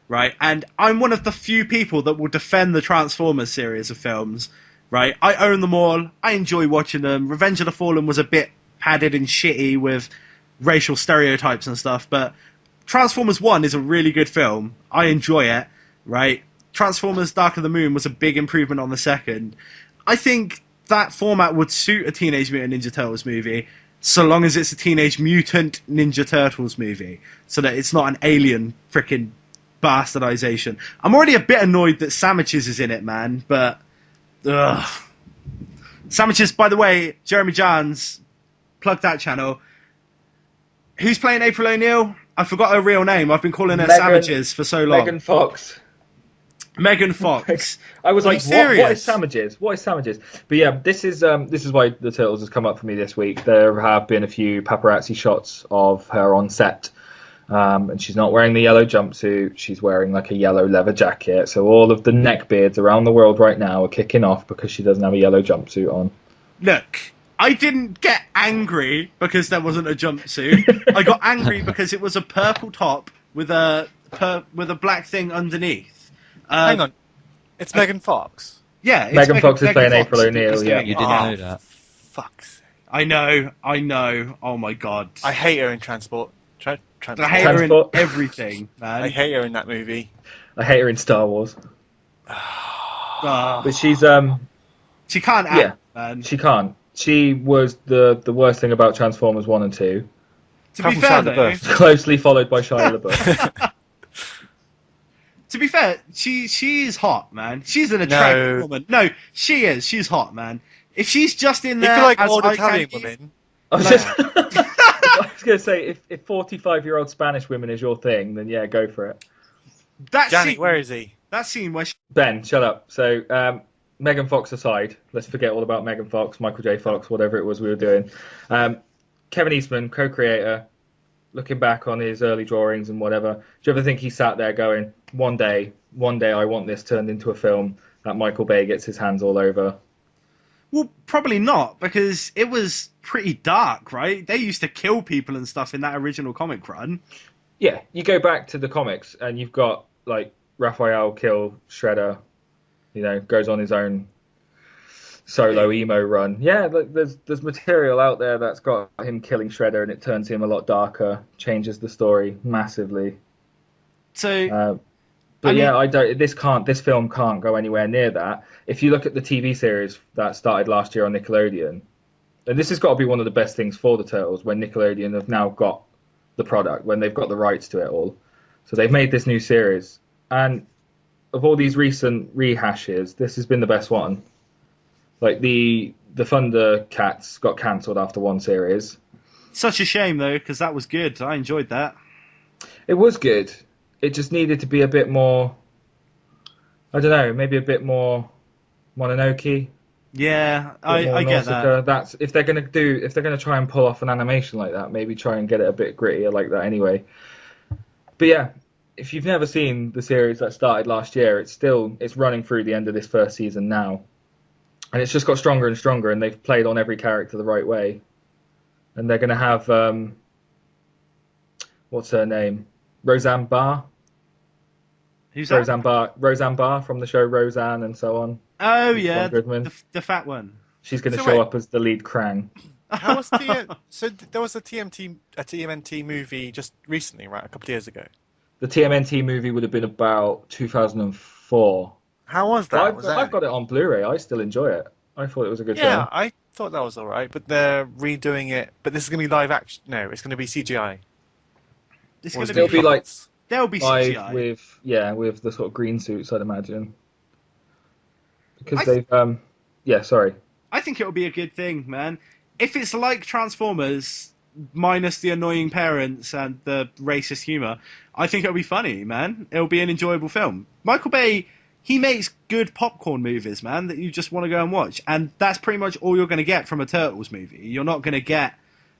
right? And I'm one of the few people that will defend the Transformers series of films, right? I own them all. I enjoy watching them. Revenge of the Fallen was a bit padded and shitty with racial stereotypes and stuff, but Transformers 1 is a really good film. I enjoy it, right? Transformers Dark of the Moon was a big improvement on the second. I think that format would suit a Teenage Mutant Ninja Turtles movie, so long as it's a Teenage Mutant Ninja Turtles movie, so that it's not an alien freaking bastardization. I'm already a bit annoyed that Sandwiches is in it, man, but Sandwiches, by the way, Jeremy Jahns, plug that channel. Who's playing April O'Neil? I forgot her real name. I've been calling her Sandwiches for so long. Megan Fox. Megan Fox. I was Are like, you serious? what is sandwiches? What is sandwiches? But yeah, this is why the Turtles has come up for me this week. There have been a few paparazzi shots of her on set, and she's not wearing the yellow jumpsuit. She's wearing like a yellow leather jacket. So all of the neckbeards around the world right now are kicking off because she doesn't have a yellow jumpsuit on. Look, I didn't get angry because there wasn't a jumpsuit. I got angry because it was a purple top with a black thing underneath. Hang on. It's Megan Fox. Yeah, it's Megan Fox is playing Fox April O'Neil, is yeah. doing You it. didn't know that. Fuck's sake. I know. Oh my god. I hate her in Transport. I hate Transport. her in Transport. everything, man. I hate her in that movie. I hate her in Star Wars, Ah, but she's she can't act, yeah. man. She can't. She was the worst thing about Transformers 1 and 2, To be Couple fair, Shia though, LaBeouf. closely followed by Shia LaBeouf. to be fair, she is hot, man. She's an attractive No. woman. No, she is. She's hot, man. If she's just in You there feel like as old eye Italian candy- women. I was just I was going to say, if 45-year-old Spanish women is your thing, then yeah, go for it. That Gianni, scene, where is he? that scene where she, Ben, shut up. So, Megan Fox aside, let's forget all about Megan Fox, Michael J. Fox, whatever it was we were doing. Kevin Eastman, co-creator, looking back on his early drawings and whatever, do you ever think he sat there going, one day I want this turned into a film that Michael Bay gets his hands all over? Well, probably not, because it was pretty dark, right? They used to kill people and stuff in that original comic run. Yeah, you go back to the comics and you've got, like, Raphael kill Shredder, goes on his own solo emo run. Yeah, there's material out there that's got him killing Shredder and it turns him a lot darker, changes the story massively. So... This film can't go anywhere near that. If you look at the TV series that started last year on Nickelodeon, and this has got to be one of the best things for the Turtles when Nickelodeon have now got the product, when they've got the rights to it all. So they've made this new series, and of all these recent rehashes, this has been the best one. Like the Thundercats got cancelled after one series. Such a shame though, because that was good. I enjoyed that. It was good. It just needed to be a bit more, I don't know, maybe a bit more Mononoke. Yeah, I get that. That's if they're gonna try and pull off an animation like that, maybe try and get it a bit grittier like that anyway. But yeah, if you've never seen the series that started last year, it's running through the end of this first season now, and it's just got stronger and stronger, and they've played on every character the right way, and they're gonna have what's her name, Roseanne Barr. Who's that? Roseanne Barr from the show Roseanne and so on. Oh yeah, the fat one. She's going to show up as the lead Krang. How was so there was a TMNT movie just recently, right? A couple of years ago. The TMNT movie would have been about 2004. How was that? I've got it on Blu-ray. I still enjoy it. I thought it was a good film. Yeah, I thought that was all right, but they're redoing it. But this is going to be live action. No, it's going to be CGI. It's going to be like there'll be CGI with the sort of green suits, I'd imagine. Because sorry. I think it'll be a good thing, man. If it's like Transformers, minus the annoying parents and the racist humour, I think it'll be funny, man. It'll be an enjoyable film. Michael Bay, he makes good popcorn movies, man, that you just want to go and watch. And that's pretty much all you're going to get from a Turtles movie. You're not going to get,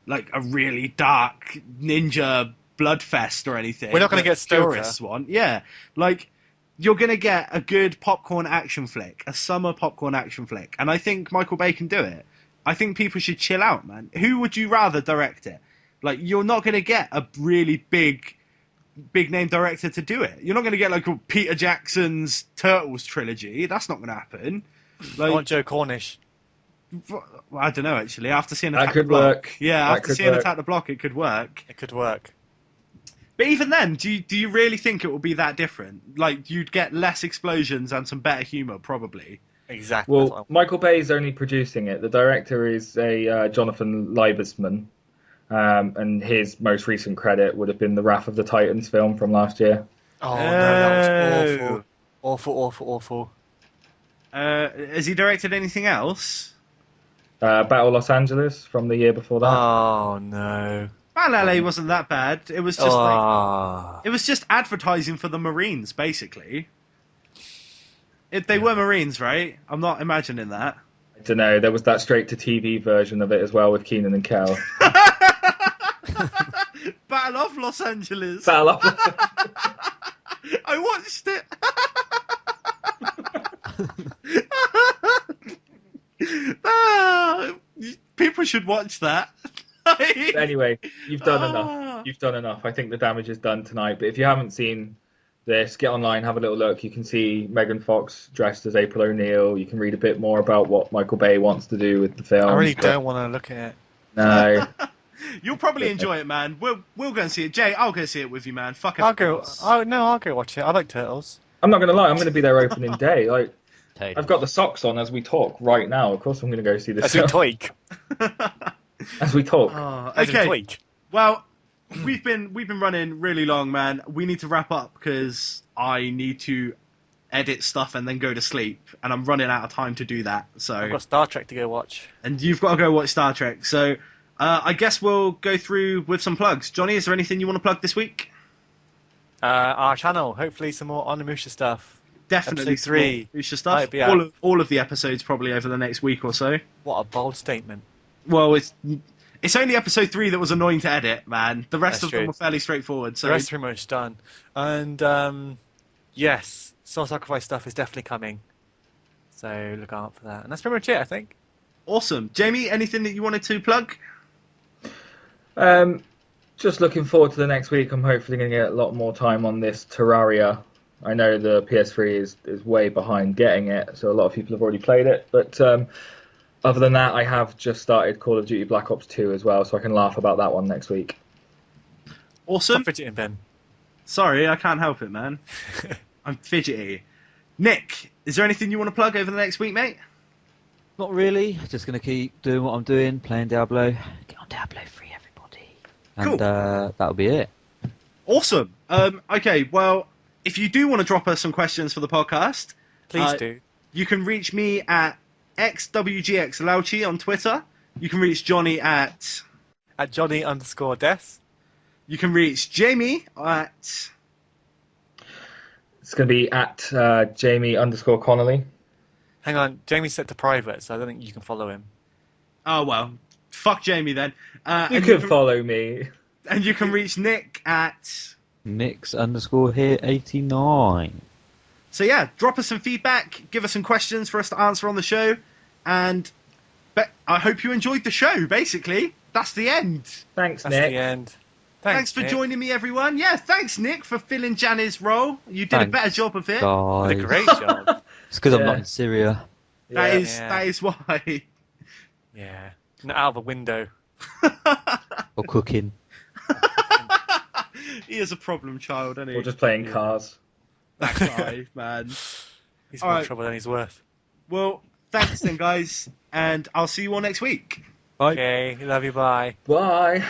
like, a really dark ninja bloodfest or anything. We're not going to get Stoker. One. Yeah. Like, you're going to get a good popcorn action flick, a summer popcorn action flick. And I think Michael Bay can do it. I think people should chill out, man. Who would you rather direct it? Like, you're not going to get a really big name director to do it. You're not going to get, like, Peter Jackson's Turtles trilogy. That's not going to happen. Like, I want Joe Cornish. Well, I don't know, actually. After seeing Attack the Block. Work. Yeah, after seeing Attack the Block, it could work. It could work. But even then, do you really think it will be that different? Like, you'd get less explosions and some better humour, probably. Exactly. Well, Michael Bay's only producing it. The director is a Jonathan Liebesman, and his most recent credit would have been the Wrath of the Titans film from last year. Oh, no, that was awful. Has he directed anything else? Battle Los Angeles from the year before that. Oh, no. Battle LA wasn't that bad. It was just it was just advertising for the Marines, basically. They were Marines, right? I'm not imagining that. I don't know. There was that straight-to-TV version of it as well with Keenan and Kel. Battle of Los Angeles. Battle of Los Angeles. I watched it. People should watch that. Anyway, you've done enough. You've done enough. I think the damage is done tonight. But if you haven't seen this, get online, have a little look. You can see Megan Fox dressed as April O'Neil. You can read a bit more about what Michael Bay wants to do with the film. I really don't want to look at it. No. You'll probably enjoy it, man. We'll go and see it. Jay, I'll go see it with you, man. Fuck it. I'll go watch it. I like Turtles. I'm not going to lie. I'm going to be there opening day. Like, I've got the socks on as we talk right now. Of course, I'm going to go see this. As we tweak. As we talk. Okay. Well, we've been running really long, man. We need to wrap up because I need to edit stuff and then go to sleep, and I'm running out of time to do that. So I've got Star Trek to go watch, and you've got to go watch Star Trek. So I guess we'll go through with some plugs. Johnny, is there anything you want to plug this week? Our channel. Hopefully, some more Onimusha stuff. definitely Episode 3. future stuff. Might be out. All of the episodes probably over the next week or so. What a bold statement. Well, it's only episode 3 that was annoying to edit, man. The rest That's of true. them were fairly straightforward. So The rest are pretty much done. And yes, Soul Sacrifice stuff is definitely coming. So look out for that. And that's pretty much it, I think. awesome. Jamie, anything that you wanted to plug? Just looking forward to the next week. I'm hopefully going to get a lot more time on this Terraria. I know the PS3 is way behind getting it, so a lot of people have already played it. But other than that, I have just started Call of Duty Black Ops 2 as well, so I can laugh about that one next week. Awesome. Stop fidgeting, Ben. Sorry, I can't help it, man. I'm fidgety. Nick, is there anything you want to plug over the next week, mate? Not really. Just going to keep doing what I'm doing, playing Diablo. Get on Diablo 3, everybody. And Cool. that'll be it. Awesome. Okay, well, if you do want to drop us some questions for the podcast, Please do. you can reach me at xwgxlauchi on Twitter. You can reach Johnny at... At Johnny_Des. You can reach Jamie at... It's going to be at Jamie_Connolly. Hang on, Jamie's set to private, so I don't think you can follow him. Oh, well, fuck Jamie then. You And can follow me. And you can reach Nick at... Nix_here89. So yeah, drop us some feedback, give us some questions for us to answer on the show, and I hope you enjoyed the show, basically. That's the end. Thanks, That's Nick. the end. Thanks for Nick. joining me, everyone. Yeah, thanks, Nick, for filling Gianni's role. You did a Thanks, better job of it. Guys. Did a great job. It's because I'm Yeah. not in Syria. That Yeah. is why. Yeah. Not out of the window. Or cooking. He is a problem child, isn't he? Or just playing cars. That guy, man. He's All more right. trouble than he's worth. Well, thanks then, guys, and I'll see you all next week. Bye. Okay, love you, bye. Bye.